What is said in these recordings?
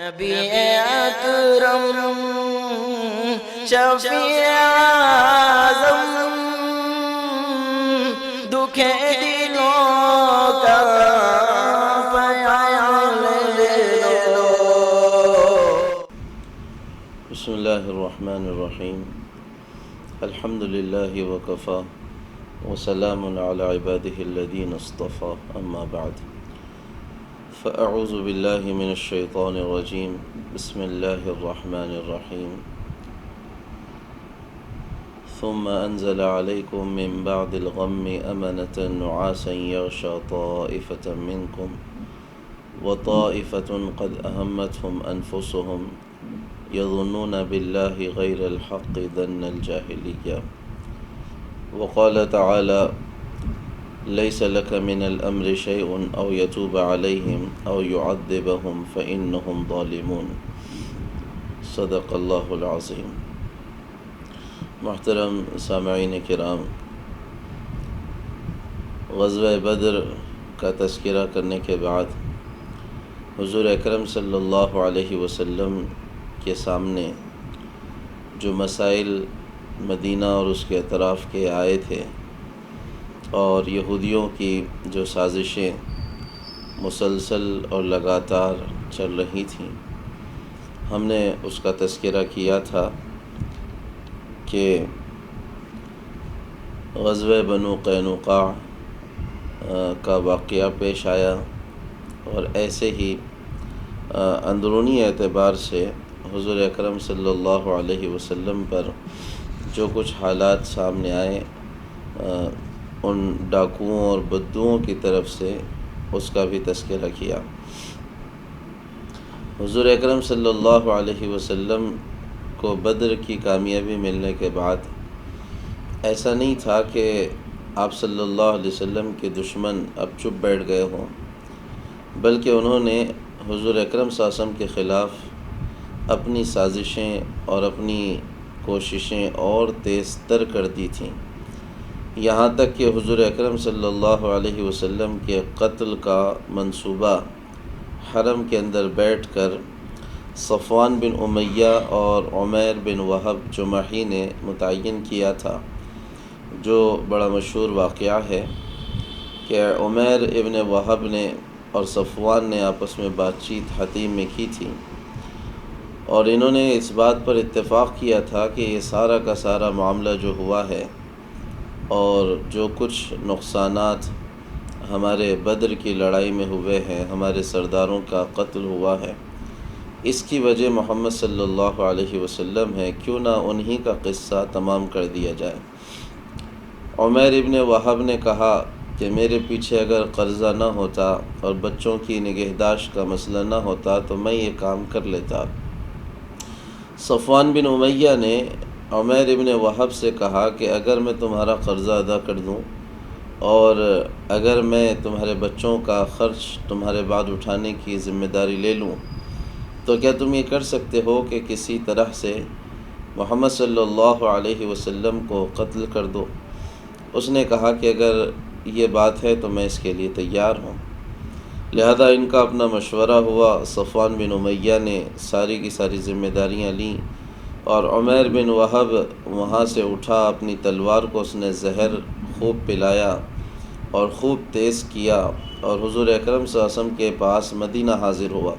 نبی اکرم شفیع اعظم دکھے دلوں کا خیال لے لو۔ بسم اللہ الرحمن الرحیم الحمد للہ وکفا وسلام علی عبادہ الذین اصطفى اما بعد فاعوذ باللہ من الشیطان الرجیم بسم اللہ الرحمن الرحیم ثم انزل علیکم من بعد الغم امنة نعاسا یغشى طائفة منکم وطائفة قد اہمتهم انفسهم يظنون بالله غير الحق ظن الجاهلية وقال تعالى ليس لك من الأمر شيء أو يتوب عليهم أو يعذبهم فإنهم ظالمون صدق اللہ العظیم۔ محترم سامعین کرام، غزوہ بدر کا تذکرہ کرنے کے بعد حضور اکرم صلی اللہ علیہ وسلم کے سامنے جو مسائل مدینہ اور اس کے اطراف کے آئے تھے اور یہودیوں کی جو سازشیں مسلسل اور لگاتار چل رہی تھیں، ہم نے اس کا تذکرہ کیا تھا کہ غزوہ بنو قینقاع کا واقعہ پیش آیا اور ایسے ہی اندرونی اعتبار سے حضور اکرم صلی اللہ علیہ وسلم پر جو کچھ حالات سامنے آئے ان ڈاکوؤں اور بدوؤں کی طرف سے اس کا بھی تذکرہ کیا۔ حضور اکرم صلی اللہ علیہ وسلم کو بدر کی کامیابی ملنے کے بعد ایسا نہیں تھا کہ آپ صلی اللہ علیہ وسلم کے دشمن اب چپ بیٹھ گئے ہوں، بلکہ انہوں نے حضور اکرم صلی اللہ علیہ وسلم کے خلاف اپنی سازشیں اور اپنی کوششیں اور تیز تر کر دی تھیں، یہاں تک کہ حضور اکرم صلی اللہ علیہ وسلم کے قتل کا منصوبہ حرم کے اندر بیٹھ کر صفوان بن امیہ اور عمیر بن وہب جمحی نے متعین کیا تھا، جو بڑا مشہور واقعہ ہے کہ عمیر ابن وہب نے اور صفوان نے آپس میں بات چیت حتیم میں کی تھی اور انہوں نے اس بات پر اتفاق کیا تھا کہ یہ سارا کا سارا معاملہ جو ہوا ہے اور جو کچھ نقصانات ہمارے بدر کی لڑائی میں ہوئے ہیں، ہمارے سرداروں کا قتل ہوا ہے، اس کی وجہ محمد صلی اللہ علیہ وسلم ہے، کیوں نہ انہی کا قصہ تمام کر دیا جائے۔ عمیر ابن وہب نے کہا کہ میرے پیچھے اگر قرضہ نہ ہوتا اور بچوں کی نگہداشت کا مسئلہ نہ ہوتا تو میں یہ کام کر لیتا۔ صفوان بن امیہ نے عمیر ابن وہب سے کہا کہ اگر میں تمہارا قرضہ ادا کر دوں اور اگر میں تمہارے بچوں کا خرچ تمہارے بعد اٹھانے کی ذمہ داری لے لوں تو کیا تم یہ کر سکتے ہو کہ کسی طرح سے محمد صلی اللہ علیہ وسلم کو قتل کر دو؟ اس نے کہا کہ اگر یہ بات ہے تو میں اس کے لیے تیار ہوں۔ لہذا ان کا اپنا مشورہ ہوا، صفوان بن امیہ نے ساری کی ساری ذمہ داریاں لیں اور عمیر بن وہب وہاں سے اٹھا، اپنی تلوار کو اس نے زہر خوب پلایا اور خوب تیز کیا اور حضور اکرم صلی اللہ علیہ وسلم کے پاس مدینہ حاضر ہوا۔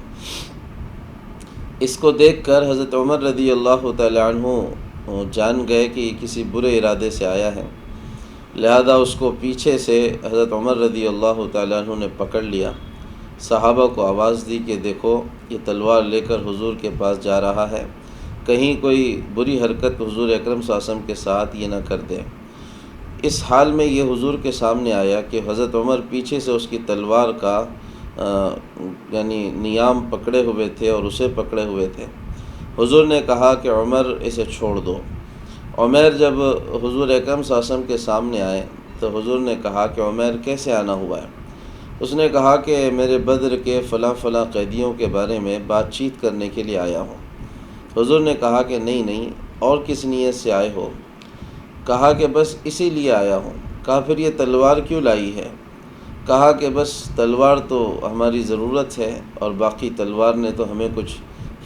اس کو دیکھ کر حضرت عمر رضی اللہ تعالی عنہ جان گئے کہ یہ کسی برے ارادے سے آیا ہے، لہذا اس کو پیچھے سے حضرت عمر رضی اللہ تعالی عنہ نے پکڑ لیا، صحابہ کو آواز دی کہ دیکھو یہ تلوار لے کر حضور کے پاس جا رہا ہے، کہیں کوئی بری حرکت حضور اکرم صلی اللہ علیہ وسلم کے ساتھ یہ نہ کر دے۔ اس حال میں یہ حضور کے سامنے آیا کہ حضرت عمر پیچھے سے اس کی تلوار کا یعنی نیام پکڑے ہوئے تھے اور اسے پکڑے ہوئے تھے۔ حضور نے کہا کہ عمر اسے چھوڑ دو۔ عمیر جب حضور اکرم صلی اللہ علیہ وسلم کے سامنے آئے تو حضور نے کہا کہ عمیر کیسے آنا ہوا ہے؟ اس نے کہا کہ میرے بدر کے فلاں فلاں قیدیوں کے بارے میں بات چیت کرنے کے لیے آیا ہوں۔ حضور نے کہا کہ نہیں اور کس نیت سے آئے ہو؟ کہا کہ بس اسی لیے آیا ہوں۔ کہا پھر یہ تلوار کیوں لائی ہے؟ کہا کہ بس تلوار تو ہماری ضرورت ہے، اور باقی تلوار نے تو ہمیں کچھ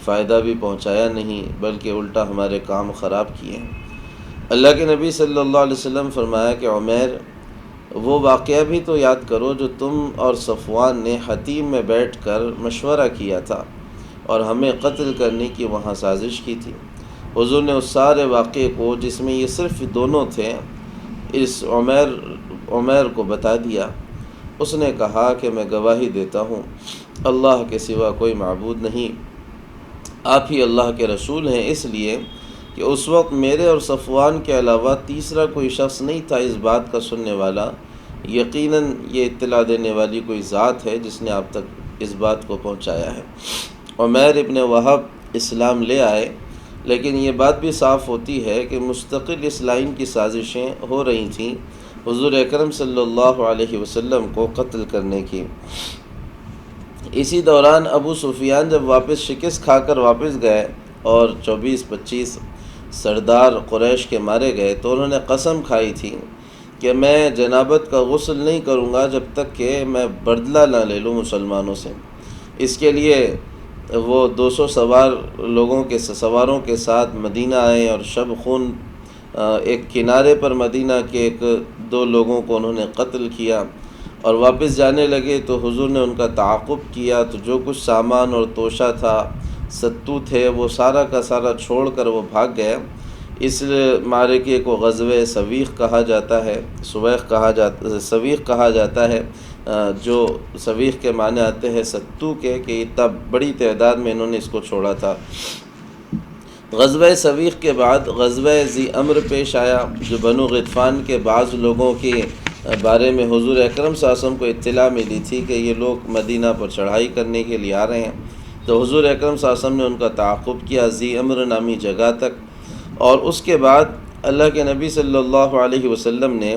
فائدہ بھی پہنچایا نہیں بلکہ الٹا ہمارے کام خراب کیے ہیں۔ اللہ کے نبی صلی اللہ علیہ وسلم فرمایا کہ عمیر، وہ واقعہ بھی تو یاد کرو جو تم اور صفوان نے حتیم میں بیٹھ کر مشورہ کیا تھا اور ہمیں قتل کرنے کی وہاں سازش کی تھی۔ حضور نے اس سارے واقعے کو، جس میں یہ صرف دونوں تھے، اس عمیر کو بتا دیا۔ اس نے کہا کہ میں گواہی دیتا ہوں اللہ کے سوا کوئی معبود نہیں، آپ ہی اللہ کے رسول ہیں، اس لیے کہ اس وقت میرے اور صفوان کے علاوہ تیسرا کوئی شخص نہیں تھا اس بات کا سننے والا۔ یقیناً یہ اطلاع دینے والی کوئی ذات ہے جس نے آپ تک اس بات کو پہنچایا ہے۔ عمیر ابن وہب اسلام لے آئے، لیکن یہ بات بھی صاف ہوتی ہے کہ مستقل اس لائن کی سازشیں ہو رہی تھیں حضور اکرم صلی اللہ علیہ وسلم کو قتل کرنے کی۔ اسی دوران ابو سفیان جب واپس شکست کھا کر واپس گئے اور 24-25 سردار قریش کے مارے گئے، تو انہوں نے قسم کھائی تھی کہ میں جنابت کا غسل نہیں کروں گا جب تک کہ میں بدلہ نہ لے لوں مسلمانوں سے۔ اس کے لیے وہ 200 سواروں کے ساتھ مدینہ آئے اور شب خون ایک کنارے پر مدینہ کے 1-2 لوگوں کو انہوں نے قتل کیا، اور واپس جانے لگے تو حضور نے ان کا تعاقب کیا، تو جو کچھ سامان اور توشہ تھا، ستو تھے، وہ سارا کا سارا چھوڑ کر وہ بھاگ گئے۔ اس معرکے کو غزوہ سویق کہا جاتا ہے، سویق کہا جاتا ہے، جو سویق کے معنی آتے ہیں ستو کے، کہ اتنا بڑی تعداد میں انہوں نے اس کو چھوڑا تھا۔ غزوہ سویق کے بعد غزوہ ذی امر پیش آیا، جو بنو غطفان کے بعض لوگوں کے بارے میں حضور اکرم صلی اللہ علیہ وسلم کو اطلاع ملی تھی کہ یہ لوگ مدینہ پر چڑھائی کرنے کے لیے آ رہے ہیں، تو حضور اکرم صلی اللہ علیہ وسلم نے ان کا تعاقب کیا ذی امر نامی جگہ تک، اور اس کے بعد اللہ کے نبی صلی اللہ علیہ وسلم نے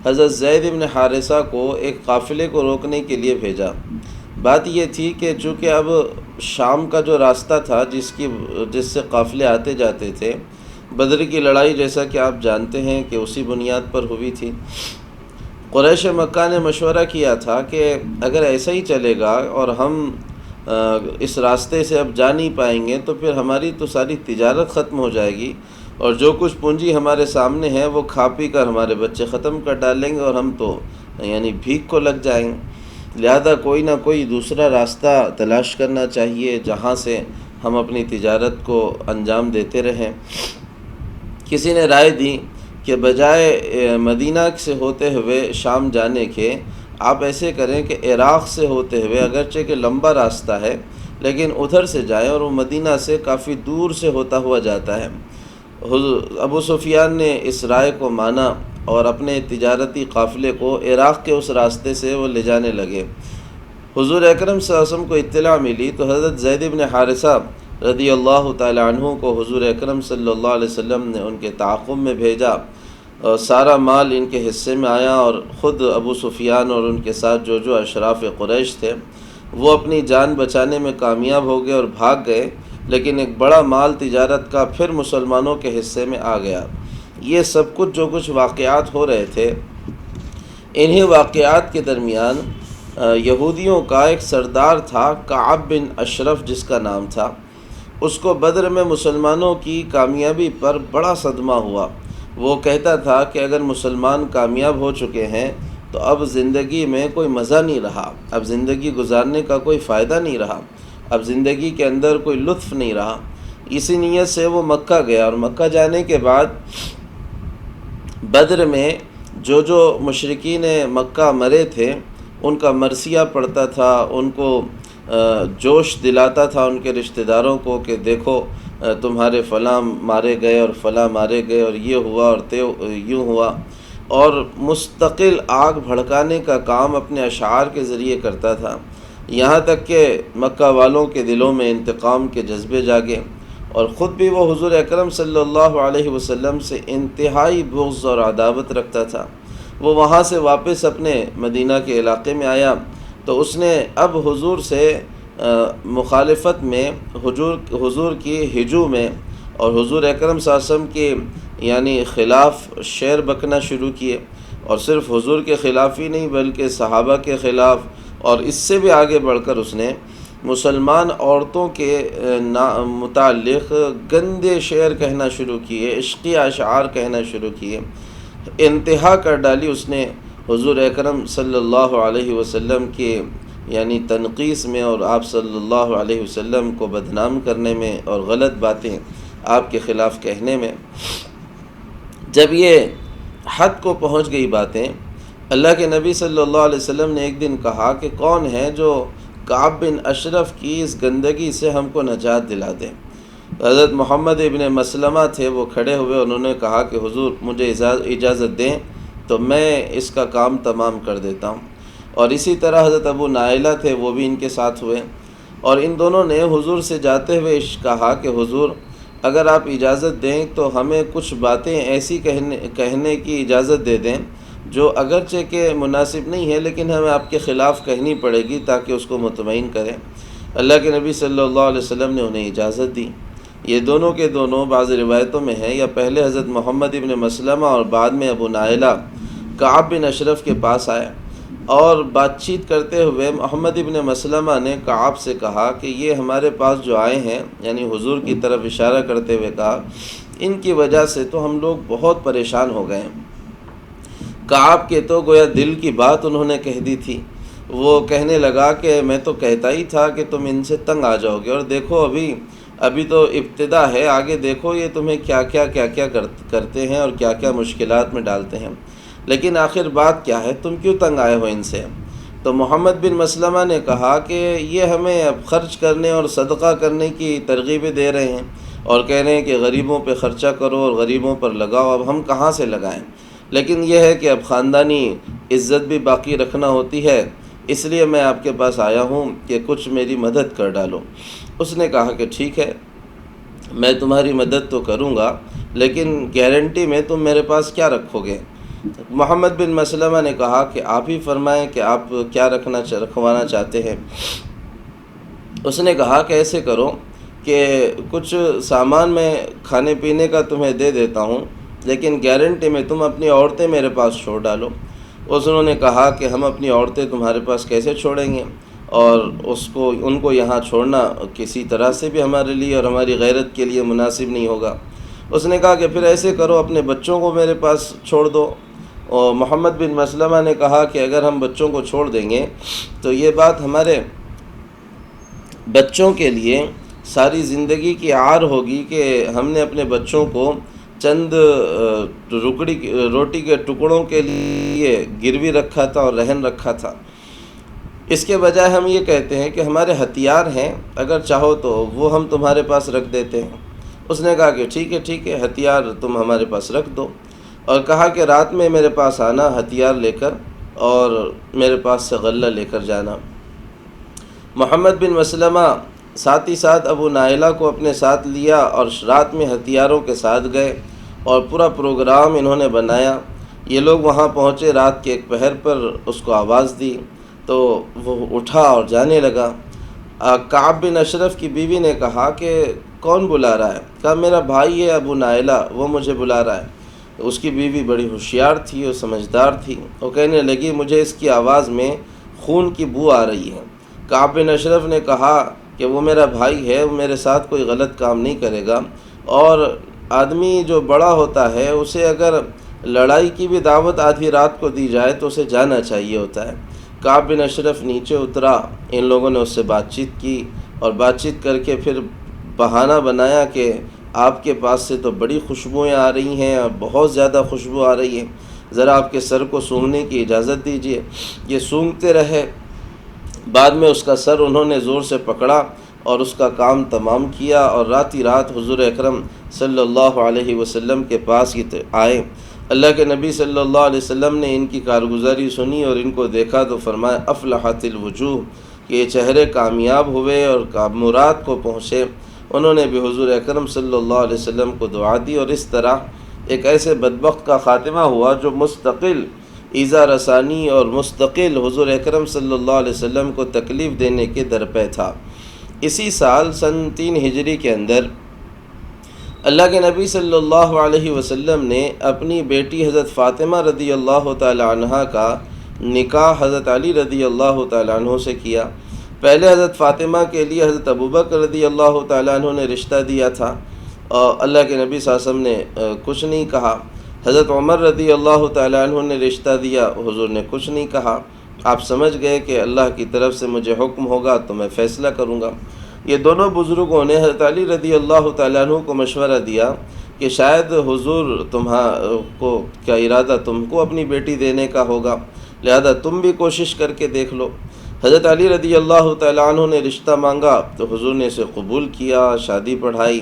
حضرت زید بن حارثہ کو ایک قافلے کو روکنے کے لیے بھیجا۔ بات یہ تھی کہ چونکہ اب شام کا جو راستہ تھا جس سے قافلے آتے جاتے تھے، بدر کی لڑائی جیسا کہ آپ جانتے ہیں کہ اسی بنیاد پر ہوئی تھی۔ قریش مکہ نے مشورہ کیا تھا کہ اگر ایسا ہی چلے گا اور ہم اس راستے سے اب جا نہیں پائیں گے تو پھر ہماری تو ساری تجارت ختم ہو جائے گی، اور جو کچھ پونجی ہمارے سامنے ہے وہ کھا پی کر ہمارے بچے ختم کر ڈالیں گے، اور ہم تو بھیک کو لگ جائیں گے۔ لہذا کوئی نہ کوئی دوسرا راستہ تلاش کرنا چاہیے جہاں سے ہم اپنی تجارت کو انجام دیتے رہیں۔ کسی نے رائے دی کہ بجائے مدینہ سے ہوتے ہوئے شام جانے کے، آپ ایسے کریں کہ عراق سے ہوتے ہوئے، اگرچہ کہ لمبا راستہ ہے لیکن ادھر سے جائیں، اور وہ مدینہ سے کافی دور سے ہوتا ہوا جاتا ہے۔ ابو سفیان نے اس رائے کو مانا اور اپنے تجارتی قافلے کو عراق کے اس راستے سے وہ لے جانے لگے۔ حضور اکرم صلی اللہ علیہ وسلم کو اطلاع ملی تو حضرت زید بن حارثہ رضی اللہ تعالی عنہ کو حضور اکرم صلی اللہ علیہ وسلم نے ان کے تعاقب میں بھیجا، اور سارا مال ان کے حصے میں آیا، اور خود ابو سفیان اور ان کے ساتھ جو اشراف قریش تھے وہ اپنی جان بچانے میں کامیاب ہو گئے اور بھاگ گئے، لیکن ایک بڑا مال تجارت کا پھر مسلمانوں کے حصے میں آ گیا۔ یہ سب کچھ جو کچھ واقعات ہو رہے تھے، انہی واقعات کے درمیان یہودیوں کا ایک سردار تھا کعب بن اشرف جس کا نام تھا، اس کو بدر میں مسلمانوں کی کامیابی پر بڑا صدمہ ہوا۔ وہ کہتا تھا کہ اگر مسلمان کامیاب ہو چکے ہیں تو اب زندگی میں کوئی مزہ نہیں رہا، اب زندگی گزارنے کا کوئی فائدہ نہیں رہا، اب زندگی کے اندر کوئی لطف نہیں رہا۔ اسی نیت سے وہ مکہ گیا، اور مکہ جانے کے بعد بدر میں جو مشرکین مکہ مرے تھے ان کا مرثیہ پڑھتا تھا، ان کو جوش دلاتا تھا ان کے رشتہ داروں کو کہ دیکھو تمہارے فلاں مارے گئے اور فلاں مارے گئے، اور یہ ہوا اور یوں ہوا، اور مستقل آگ بھڑکانے کا کام اپنے اشعار کے ذریعے کرتا تھا، یہاں تک کہ مکہ والوں کے دلوں میں انتقام کے جذبے جاگے، اور خود بھی وہ حضور اکرم صلی اللہ علیہ وسلم سے انتہائی بغض اور عداوت رکھتا تھا۔ وہ وہاں سے واپس اپنے مدینہ کے علاقے میں آیا تو اس نے اب حضور سے مخالفت میں، حضور کی ہجو میں اور حضور اکرم صلی اللہ علیہ وسلم کے خلاف شعر بکنا شروع کیے، اور صرف حضور کے خلاف ہی نہیں بلکہ صحابہ کے خلاف، اور اس سے بھی آگے بڑھ کر اس نے مسلمان عورتوں کے متعلق گندے شعر کہنا شروع کیے، عشقی اشعار کہنا شروع کیے، انتہا کر ڈالی اس نے حضور اکرم صلی اللہ علیہ وسلم کے یعنی تنقیص میں، اور آپ صلی اللہ علیہ وسلم کو بدنام کرنے میں اور غلط باتیں آپ کے خلاف کہنے میں۔ جب یہ حد کو پہنچ گئی باتیں، اللہ کے نبی صلی اللہ علیہ وسلم نے ایک دن کہا کہ کون ہے جو کعب بن اشرف کی اس گندگی سے ہم کو نجات دلا دے۔ حضرت محمد ابن مسلمہ تھے، وہ کھڑے ہوئے، انہوں نے کہا کہ حضور مجھے اجازت دیں تو میں اس کا کام تمام کر دیتا ہوں۔ اور اسی طرح حضرت ابو نائلہ تھے، وہ بھی ان کے ساتھ ہوئے، اور ان دونوں نے حضور سے جاتے ہوئے کہا کہ حضور اگر آپ اجازت دیں تو ہمیں کچھ باتیں ایسی کہنے کی اجازت دے دیں جو اگرچہ کہ مناسب نہیں ہے لیکن ہمیں آپ کے خلاف کہنی پڑے گی تاکہ اس کو مطمئن کریں۔ اللہ کے نبی صلی اللہ علیہ وسلم نے انہیں اجازت دی۔ یہ دونوں کے دونوں بعض روایتوں میں ہیں، یا پہلے حضرت محمد ابن مسلمہ اور بعد میں ابو نائلہ کعب بن اشرف کے پاس آئے، اور بات چیت کرتے ہوئے محمد ابن مسلمہ نے کعب سے کہا کہ یہ ہمارے پاس جو آئے ہیں، یعنی حضور کی طرف اشارہ کرتے ہوئے کہا، ان کی وجہ سے تو ہم لوگ بہت پریشان ہو گئے ہیں۔ کعب کے تو گویا دل کی بات انہوں نے کہہ دی تھی۔ وہ کہنے لگا کہ میں تو کہتا ہی تھا کہ تم ان سے تنگ آ جاؤ گے، اور دیکھو ابھی تو ابتدا ہے، آگے دیکھو یہ تمہیں کیا کرتے ہیں اور کیا کیا مشکلات میں ڈالتے ہیں، لیکن آخر بات کیا ہے، تم کیوں تنگ آئے ہو ان سے؟ تو محمد بن مسلمہ نے کہا کہ یہ ہمیں اب خرچ کرنے اور صدقہ کرنے کی ترغیبیں دے رہے ہیں، اور کہہ رہے ہیں کہ غریبوں پہ خرچہ کرو اور غریبوں پر لگاؤ، اب ہم کہاں سے لگائیں؟ لیکن یہ ہے کہ اب خاندانی عزت بھی باقی رکھنا ہوتی ہے، اس لیے میں آپ کے پاس آیا ہوں کہ کچھ میری مدد کر ڈالو۔ اس نے کہا کہ ٹھیک ہے، میں تمہاری مدد تو کروں گا، لیکن گارنٹی میں تم میرے پاس کیا رکھو گے؟ محمد بن مسلمہ نے کہا کہ آپ ہی فرمائیں کہ آپ کیا رکھوانا چاہتے ہیں۔ اس نے کہا کہ ایسے کرو کہ کچھ سامان میں کھانے پینے کا تمہیں دے دیتا ہوں، لیکن گارنٹی میں تم اپنی عورتیں میرے پاس چھوڑ ڈالو۔ انہوں نے کہا کہ ہم اپنی عورتیں تمہارے پاس کیسے چھوڑیں گے، اور ان کو یہاں چھوڑنا کسی طرح سے بھی ہمارے لیے اور ہماری غیرت کے لیے مناسب نہیں ہوگا۔ اس نے کہا کہ پھر ایسے کرو، اپنے بچوں کو میرے پاس چھوڑ دو۔ اور محمد بن مسلمہ نے کہا کہ اگر ہم بچوں کو چھوڑ دیں گے تو یہ بات ہمارے بچوں کے لیے ساری زندگی کی عار ہوگی کہ ہم نے اپنے بچوں کو چند روٹی کے ٹکڑوں کے لیے گروی رکھا تھا اور رہن رکھا تھا۔ اس کے بجائے ہم یہ کہتے ہیں کہ ہمارے ہتھیار ہیں، اگر چاہو تو وہ ہم تمہارے پاس رکھ دیتے ہیں۔ اس نے کہا کہ ٹھیک ہے، ہتھیار تم ہمارے پاس رکھ دو، اور کہا کہ رات میں میرے پاس آنا ہتھیار لے کر، اور میرے پاس سے غلہ لے کر جانا۔ محمد بن مسلمہ ساتھ ہی ساتھ ابو نائلہ کو اپنے ساتھ لیا اور رات میں ہتھیاروں کے ساتھ گئے، اور پورا پروگرام انہوں نے بنایا۔ یہ لوگ وہاں پہنچے، رات کے ایک پہر پر اس کو آواز دی تو وہ اٹھا اور جانے لگا۔ کعب بن اشرف کی بیوی نے کہا کہ کون بلا رہا ہے؟ کہا میرا بھائی ہے ابو نائلہ، وہ مجھے بلا رہا ہے۔ اس کی بیوی بڑی ہوشیار تھی اور سمجھدار تھی، وہ کہنے لگی مجھے اس کی آواز میں خون کی بو آ رہی ہے۔ کعب بن اشرف نے کہا کہ وہ میرا بھائی ہے، وہ میرے ساتھ کوئی غلط کام نہیں کرے گا، اور آدمی جو بڑا ہوتا ہے اسے اگر لڑائی کی بھی دعوت آدھی رات کو دی جائے تو اسے جانا چاہیے ہوتا ہے۔ کعب بن اشرف نیچے اترا، ان لوگوں نے اس سے بات چیت کی، اور بات چیت کر کے پھر بہانہ بنایا کہ آپ کے پاس سے تو بڑی خوشبوئیں آ رہی ہیں، اور بہت زیادہ خوشبو آ رہی ہے، ذرا آپ کے سر کو سونگھنے کی اجازت دیجیے۔ یہ سونگھتے رہے، بعد میں اس کا سر انہوں نے زور سے پکڑا اور اس کا کام تمام کیا، اور رات ہی رات حضور اکرم صلی اللہ علیہ وسلم کے پاس آئے۔ اللہ کے نبی صلی اللہ علیہ وسلم نے ان کی کارگزاری سنی اور ان کو دیکھا تو فرمایا افلحت الوجوہ، کہ یہ چہرے کامیاب ہوئے اور مراد کو پہنچے۔ انہوں نے بھی حضور اکرم صلی اللہ علیہ وسلم کو دعا دی، اور اس طرح ایک ایسے بدبخت کا خاتمہ ہوا جو مستقل ایذا رسانی اور مستقل حضور اکرم صلی اللہ علیہ وسلم کو تکلیف دینے کے درپے تھا۔ اسی سال سن 3 ہجری کے اندر اللہ کے نبی صلی اللہ علیہ وسلم نے اپنی بیٹی حضرت فاطمہ رضی اللہ تعالی عنہ کا نکاح حضرت علی رضی اللہ تعالی عنہ سے کیا۔ پہلے حضرت فاطمہ کے لیے حضرت ابوبکر رضی اللہ تعالی عنہ نے رشتہ دیا تھا اور اللہ کے نبی صلی اللہ علیہ وسلم نے کچھ نہیں کہا۔ حضرت عمر رضی اللہ تعالی عنہ نے رشتہ دیا، حضور نے کچھ نہیں کہا۔ آپ سمجھ گئے کہ اللہ کی طرف سے مجھے حکم ہوگا تو میں فیصلہ کروں گا۔ یہ دونوں بزرگوں نے حضرت علی رضی اللہ تعالیٰ عنہ کو مشورہ دیا کہ شاید حضور کو کیا ارادہ تم کو اپنی بیٹی دینے کا ہوگا، لہذا تم بھی کوشش کر کے دیکھ لو۔ حضرت علی رضی اللہ تعالیٰ عنہ نے رشتہ مانگا تو حضور نے اسے قبول کیا، شادی پڑھائی،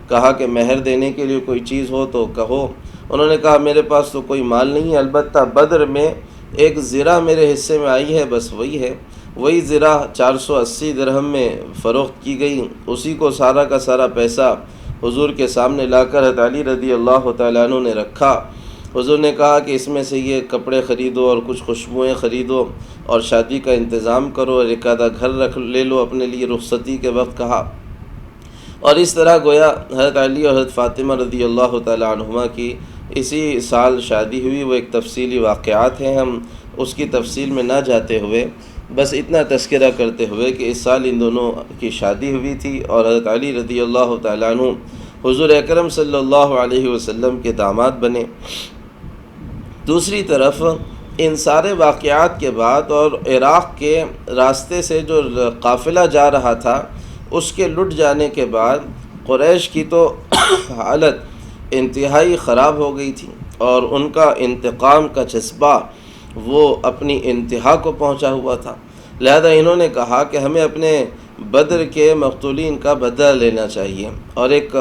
کہا کہ مہر دینے کے لیے کوئی چیز ہو تو کہو۔ انہوں نے کہا میرے پاس تو کوئی مال نہیں ہے، البتہ بدر میں ایک زرہ میرے حصے میں آئی ہے، بس وہی ہے۔ وہی زرہ 480 درہم میں فروخت کی گئی، اسی کو سارا کا سارا پیسہ حضور کے سامنے لا کر حضرت علی رضی اللہ تعالیٰ عنہ نے رکھا۔ حضور نے کہا کہ اس میں سے یہ کپڑے خریدو اور کچھ خوشبوئیں خریدو اور شادی کا انتظام کرو اور ایک آدھا گھر لے لو اپنے لیے، رخصتی کے وقت کہا۔ اور اس طرح گویا حضرت علی اور حضرت فاطمہ رضی اللہ تعالیٰ عنہما کی اسی سال شادی ہوئی۔ وہ ایک تفصیلی واقعات ہیں، ہم اس کی تفصیل میں نہ جاتے ہوئے بس اتنا تذکرہ کرتے ہوئے کہ اس سال ان دونوں کی شادی ہوئی تھی اور حضرت علی رضی اللہ تعالیٰ عنہ حضور اکرم صلی اللہ علیہ وسلم کے داماد بنے۔ دوسری طرف ان سارے واقعات کے بعد اور عراق کے راستے سے جو قافلہ جا رہا تھا اس کے لٹ جانے کے بعد قریش کی تو حالت انتہائی خراب ہو گئی تھی اور ان کا انتقام کا جذبہ وہ اپنی انتہا کو پہنچا ہوا تھا، لہذا انہوں نے کہا کہ ہمیں اپنے بدر کے مقتولین کا بدلہ لینا چاہیے، اور ایک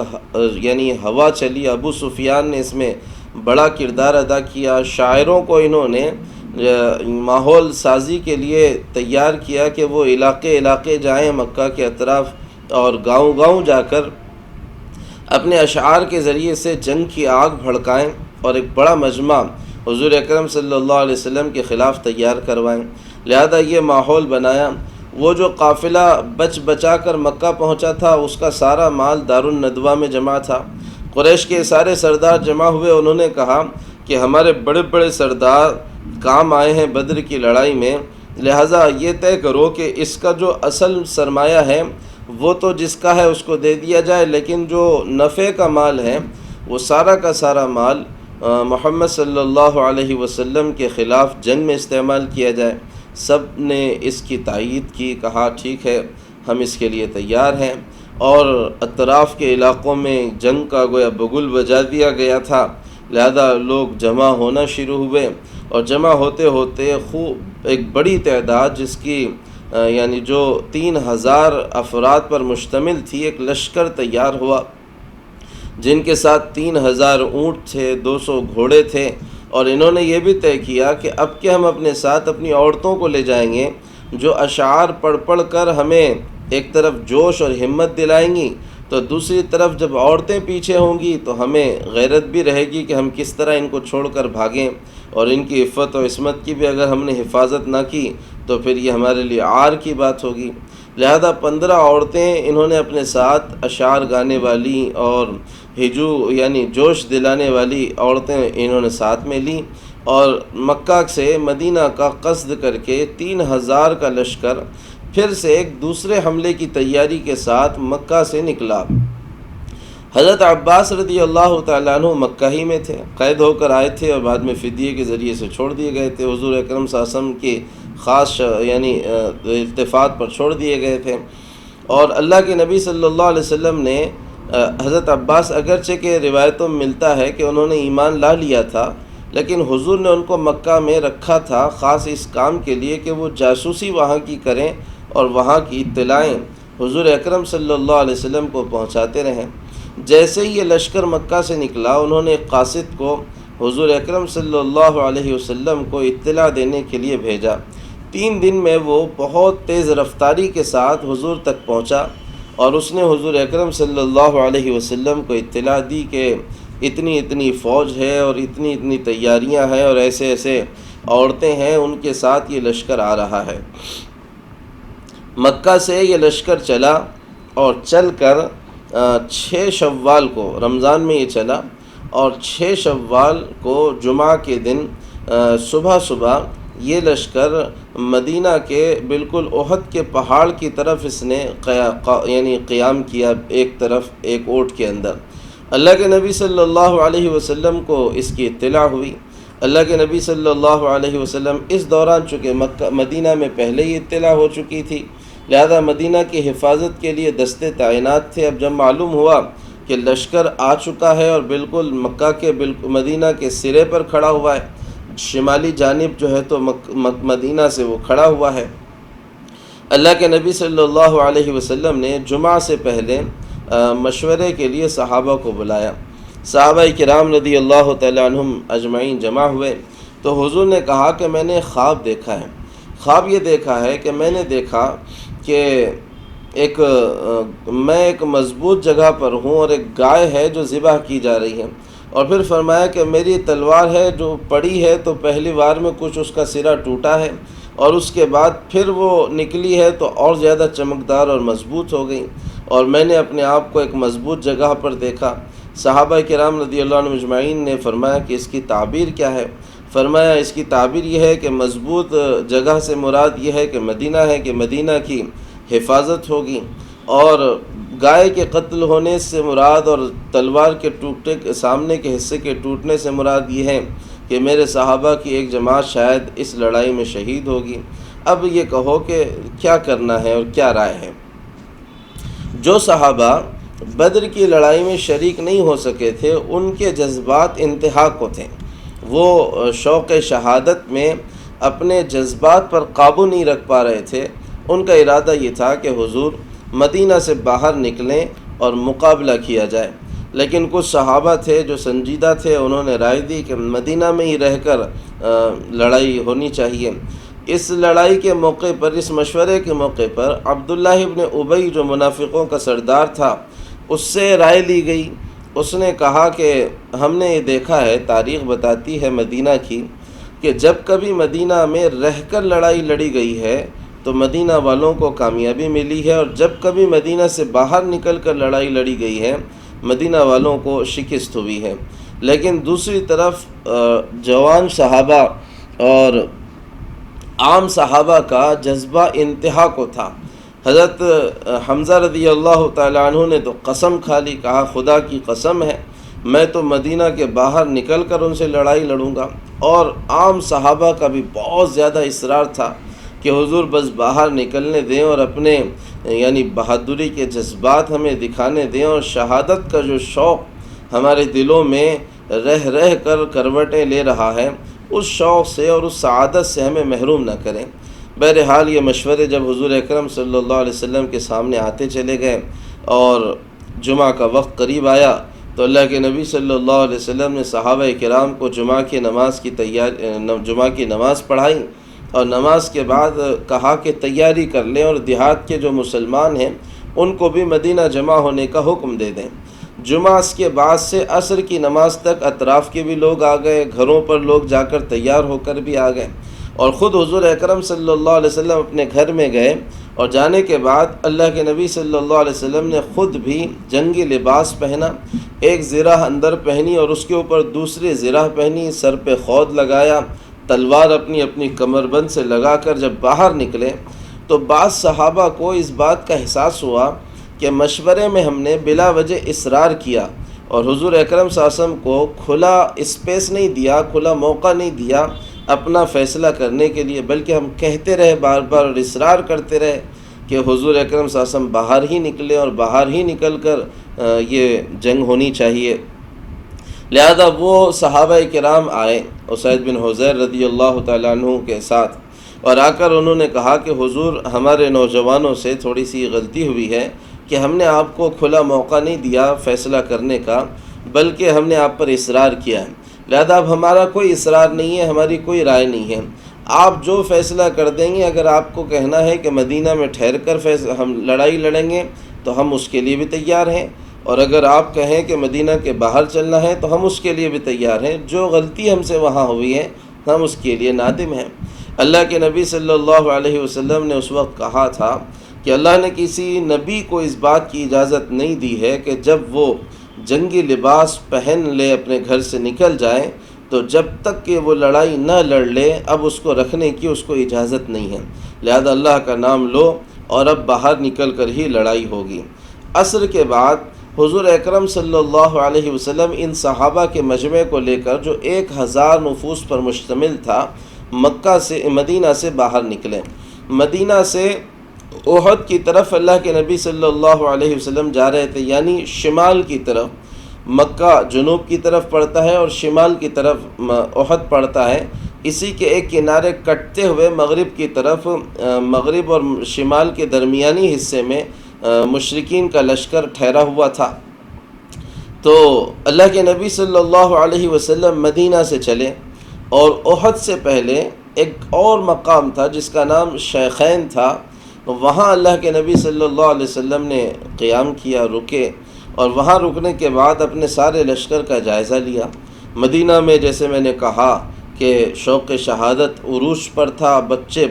ہوا چلی۔ ابو سفیان نے اس میں بڑا کردار ادا کیا، شاعروں کو انہوں نے ماحول سازی کے لیے تیار کیا کہ وہ علاقے علاقے جائیں مکہ کے اطراف اور گاؤں گاؤں جا کر اپنے اشعار کے ذریعے سے جنگ کی آگ بھڑکائیں اور ایک بڑا مجمع حضور اکرم صلی اللہ علیہ وسلم کے خلاف تیار کروائیں۔ لہذا یہ ماحول بنایا۔ وہ جو قافلہ بچا کر مکہ پہنچا تھا اس کا سارا مال دارالندوہ میں جمع تھا۔ قریش کے سارے سردار جمع ہوئے، انہوں نے کہا کہ ہمارے بڑے بڑے سردار کام آئے ہیں بدر کی لڑائی میں، لہٰذا یہ طے کرو کہ اس کا جو اصل سرمایہ ہے وہ تو جس کا ہے اس کو دے دیا جائے، لیکن جو نفع کا مال ہے وہ سارا کا سارا مال محمد صلی اللہ علیہ وسلم کے خلاف جنگ میں استعمال کیا جائے۔ سب نے اس کی تائید کی، کہا ٹھیک ہے ہم اس کے لیے تیار ہیں، اور اطراف کے علاقوں میں جنگ کا گویا بگل بجا دیا گیا تھا، لہذا لوگ جمع ہونا شروع ہوئے، اور جمع ہوتے ہوتے خوب ایک بڑی تعداد جس کی جو 3000 افراد پر مشتمل تھی، ایک لشکر تیار ہوا جن کے ساتھ 3000 اونٹ تھے، 200 گھوڑے تھے، اور انہوں نے یہ بھی طے کیا کہ اب کہ ہم اپنے ساتھ اپنی عورتوں کو لے جائیں گے جو اشعار پڑھ کر ہمیں ایک طرف جوش اور ہمت دلائیں گی، تو دوسری طرف جب عورتیں پیچھے ہوں گی تو ہمیں غیرت بھی رہے گی کہ ہم کس طرح ان کو چھوڑ کر بھاگیں، اور ان کی عفت و عصمت کی بھی اگر ہم نے حفاظت نہ کی تو پھر یہ ہمارے لیے عار کی بات ہوگی۔ لہذا 15 عورتیں انہوں نے اپنے ساتھ اشعار گانے والی اور جوش دلانے والی عورتیں انہوں نے ساتھ میں لیں، اور مکہ سے مدینہ کا قصد کر کے 3000 کا لشکر پھر سے ایک دوسرے حملے کی تیاری کے ساتھ مکہ سے نکلا۔ حضرت عباس رضی اللہ تعالیٰ عنہ مکہ ہی میں تھے، قید ہو کر آئے تھے اور بعد میں فدیے کے ذریعے سے چھوڑ دیے گئے تھے، حضور اکرم صلی اللہ علیہ وسلم کی خاص التفات پر چھوڑ دیے گئے تھے، اور اللہ کے نبی صلی اللہ علیہ وسلم نے حضرت عباس اگرچہ کہ روایتوں میں ملتا ہے کہ انہوں نے ایمان لا لیا تھا، لیکن حضور نے ان کو مکہ میں رکھا تھا خاص اس کام کے لیے کہ وہ جاسوسی وہاں کی کریں اور وہاں کی اطلاعیں حضور اکرم صلی اللہ علیہ وسلم کو پہنچاتے رہیں۔ جیسے ہی یہ لشکر مکہ سے نکلا، انہوں نے ایک قاصد کو حضور اکرم صلی اللہ علیہ وسلم کو اطلاع دینے کے لیے بھیجا۔ 3 دن میں وہ بہت تیز رفتاری کے ساتھ حضور تک پہنچا، اور اس نے حضور اکرم صلی اللہ علیہ وسلم کو اطلاع دی کہ اتنی فوج ہے اور اتنی تیاریاں ہیں اور ایسے عورتیں ہیں، ان کے ساتھ یہ لشکر آ رہا ہے۔ مکہ سے یہ لشکر چلا اور چل کر 6 شوال کو، رمضان میں یہ چلا، اور 6 شوال کو جمعہ کے دن صبح صبح یہ لشکر مدینہ کے بالکل احد کے پہاڑ کی طرف اس نے یعنی قیام کیا، ایک طرف ایک اونٹ کے اندر۔ اللہ کے نبی صلی اللہ علیہ وسلم کو اس کی اطلاع ہوئی۔ اللہ کے نبی صلی اللہ علیہ وسلم اس دوران چونکہ مدینہ میں پہلے ہی اطلاع ہو چکی تھی، لہذا مدینہ کی حفاظت کے لیے دستے تعینات تھے۔ اب جب معلوم ہوا کہ لشکر آ چکا ہے اور بالکل مکہ کے مدینہ کے سرے پر کھڑا ہوا ہے، شمالی جانب جو ہے تو مدینہ سے وہ کھڑا ہوا ہے، اللہ کے نبی صلی اللہ علیہ وسلم نے جمعہ سے پہلے مشورے کے لیے صحابہ کو بلایا۔ صحابہ کرام رضی اللہ تعالیٰ عنہم اجمعین جمع ہوئے تو حضور نے کہا کہ میں نے خواب دیکھا ہے۔ خواب یہ دیکھا ہے کہ میں نے دیکھا کہ میں ایک مضبوط جگہ پر ہوں اور ایک گائے ہے جو ذبح کی جا رہی ہے، اور پھر فرمایا کہ میری تلوار ہے جو پڑی ہے تو پہلی وار میں کچھ اس کا سرا ٹوٹا ہے، اور اس کے بعد پھر وہ نکلی ہے تو اور زیادہ چمکدار اور مضبوط ہو گئی، اور میں نے اپنے آپ کو ایک مضبوط جگہ پر دیکھا۔ صحابہ کرام رضی اللہ عنہ اجمعین نے فرمایا کہ اس کی تعبیر کیا ہے؟ فرمایا اس کی تعبیر یہ ہے کہ مضبوط جگہ سے مراد یہ ہے کہ مدینہ ہے، کہ مدینہ کی حفاظت ہوگی، اور گائے کے قتل ہونے سے مراد اور تلوار کے سامنے کے حصے کے ٹوٹنے سے مراد یہ ہے کہ میرے صحابہ کی ایک جماعت شاید اس لڑائی میں شہید ہوگی۔ اب یہ کہو کہ کیا کرنا ہے اور کیا رائے ہے؟ جو صحابہ بدر کی لڑائی میں شریک نہیں ہو سکے تھے، ان کے جذبات انتہا کو تھے، وہ شوق شہادت میں اپنے جذبات پر قابو نہیں رکھ پا رہے تھے۔ ان کا ارادہ یہ تھا کہ حضور مدینہ سے باہر نکلیں اور مقابلہ کیا جائے، لیکن کچھ صحابہ تھے جو سنجیدہ تھے، انہوں نے رائے دی کہ مدینہ میں ہی رہ کر لڑائی ہونی چاہیے۔ اس لڑائی کے موقع پر، اس مشورے کے موقع پر عبداللہ ابن ابی جو منافقوں کا سردار تھا، اس سے رائے لی گئی۔ اس نے کہا کہ ہم نے یہ دیکھا ہے، تاریخ بتاتی ہے مدینہ کی، کہ جب کبھی مدینہ میں رہ کر لڑائی لڑی گئی ہے تو مدینہ والوں کو کامیابی ملی ہے، اور جب کبھی مدینہ سے باہر نکل کر لڑائی لڑی گئی ہے مدینہ والوں کو شکست ہوئی ہے۔ لیکن دوسری طرف جوان صحابہ اور عام صحابہ کا جذبہ انتہا کو تھا۔ حضرت حمزہ رضی اللہ تعالیٰ عنہ نے تو قسم کھا لی، کہا خدا کی قسم ہے میں تو مدینہ کے باہر نکل کر ان سے لڑائی لڑوں گا۔ اور عام صحابہ کا بھی بہت زیادہ اصرار تھا کہ حضور بس باہر نکلنے دیں اور اپنے یعنی بہادری کے جذبات ہمیں دکھانے دیں، اور شہادت کا جو شوق ہمارے دلوں میں رہ کر کروٹیں لے رہا ہے، اس شوق سے اور اس سعادت سے ہمیں محروم نہ کریں۔ بہرحال یہ مشورے جب حضور اکرم صلی اللہ علیہ وسلم کے سامنے آتے چلے گئے اور جمعہ کا وقت قریب آیا تو اللہ کے نبی صلی اللہ علیہ وسلم نے صحابہ کرام کو جمعہ کی نماز پڑھائی، اور نماز کے بعد کہا کہ تیاری کر لیں اور دیہات کے جو مسلمان ہیں ان کو بھی مدینہ جمع ہونے کا حکم دے دیں۔ جمعہ کے بعد سے عصر کی نماز تک اطراف کے بھی لوگ آ گئے، گھروں پر لوگ جا کر تیار ہو کر بھی آ گئے، اور خود حضور اکرم صلی اللہ علیہ وسلم اپنے گھر میں گئے، اور جانے کے بعد اللہ کے نبی صلی اللہ علیہ وسلم نے خود بھی جنگی لباس پہنا، ایک زرہ اندر پہنی اور اس کے اوپر دوسری زرہ پہنی، سر پہ خود لگایا، تلوار اپنی کمر بند سے لگا کر جب باہر نکلے تو بعض صحابہ کو اس بات کا احساس ہوا کہ مشورے میں ہم نے بلا وجہ اصرار کیا اور حضور اکرم صلی اللہ علیہ وسلم کو کھلا اسپیس نہیں دیا، کھلا موقع نہیں دیا اپنا فیصلہ کرنے کے لیے، بلکہ ہم کہتے رہے بار بار اور اصرار کرتے رہے کہ حضور اکرم صلی اللہ علیہ وسلم باہر ہی نکلے اور باہر ہی نکل کر یہ جنگ ہونی چاہیے۔ لہذا وہ صحابہ کرام آئے اسید بن حضیر رضی اللہ تعالیٰ عنہ کے ساتھ، اور آ کر انہوں نے کہا کہ حضور ہمارے نوجوانوں سے تھوڑی سی غلطی ہوئی ہے کہ ہم نے آپ کو کھلا موقع نہیں دیا فیصلہ کرنے کا، بلکہ ہم نے آپ پر اصرار کیا ہے، لہذا اب ہمارا کوئی اصرار نہیں ہے، ہماری کوئی رائے نہیں ہے، آپ جو فیصلہ کر دیں گے، اگر آپ کو کہنا ہے کہ مدینہ میں ٹھہر کر ہم لڑائی لڑیں گے تو ہم اس کے لیے بھی تیار ہیں، اور اگر آپ کہیں کہ مدینہ کے باہر چلنا ہے تو ہم اس کے لیے بھی تیار ہیں، جو غلطی ہم سے وہاں ہوئی ہے ہم اس کے لیے نادم ہیں۔ اللہ کے نبی صلی اللہ علیہ وسلم نے اس وقت کہا تھا کہ اللہ نے کسی نبی کو اس بات کی اجازت نہیں دی ہے کہ جب وہ جنگی لباس پہن لے اپنے گھر سے نکل جائیں تو جب تک کہ وہ لڑائی نہ لڑ لے اب اس کو رکھنے کی اس کو اجازت نہیں ہے، لہذا اللہ کا نام لو اور اب باہر نکل کر ہی لڑائی ہوگی۔ عصر کے بعد حضور اکرم صلی اللہ علیہ وسلم ان صحابہ کے مجمع کو لے کر جو 1000 نفوس پر مشتمل تھا مدینہ سے باہر نکلے۔ مدینہ سے احد کی طرف اللہ کے نبی صلی اللہ علیہ وسلم جا رہے تھے، یعنی شمال کی طرف۔ مکہ جنوب کی طرف پڑتا ہے اور شمال کی طرف احد پڑتا ہے، اسی کے ایک کنارے کٹتے ہوئے مغرب کی طرف، مغرب اور شمال کے درمیانی حصے میں مشرکین کا لشکر ٹھہرا ہوا تھا۔ تو اللہ کے نبی صلی اللہ علیہ وسلم مدینہ سے چلے اور احد سے پہلے ایک اور مقام تھا جس کا نام شیخین تھا، وہاں اللہ کے نبی صلی اللہ علیہ وسلم نے قیام کیا، رکے، اور وہاں رکنے کے بعد اپنے سارے لشکر کا جائزہ لیا۔ مدینہ میں جیسے میں نے کہا کہ شوق شہادت عروج پر تھا،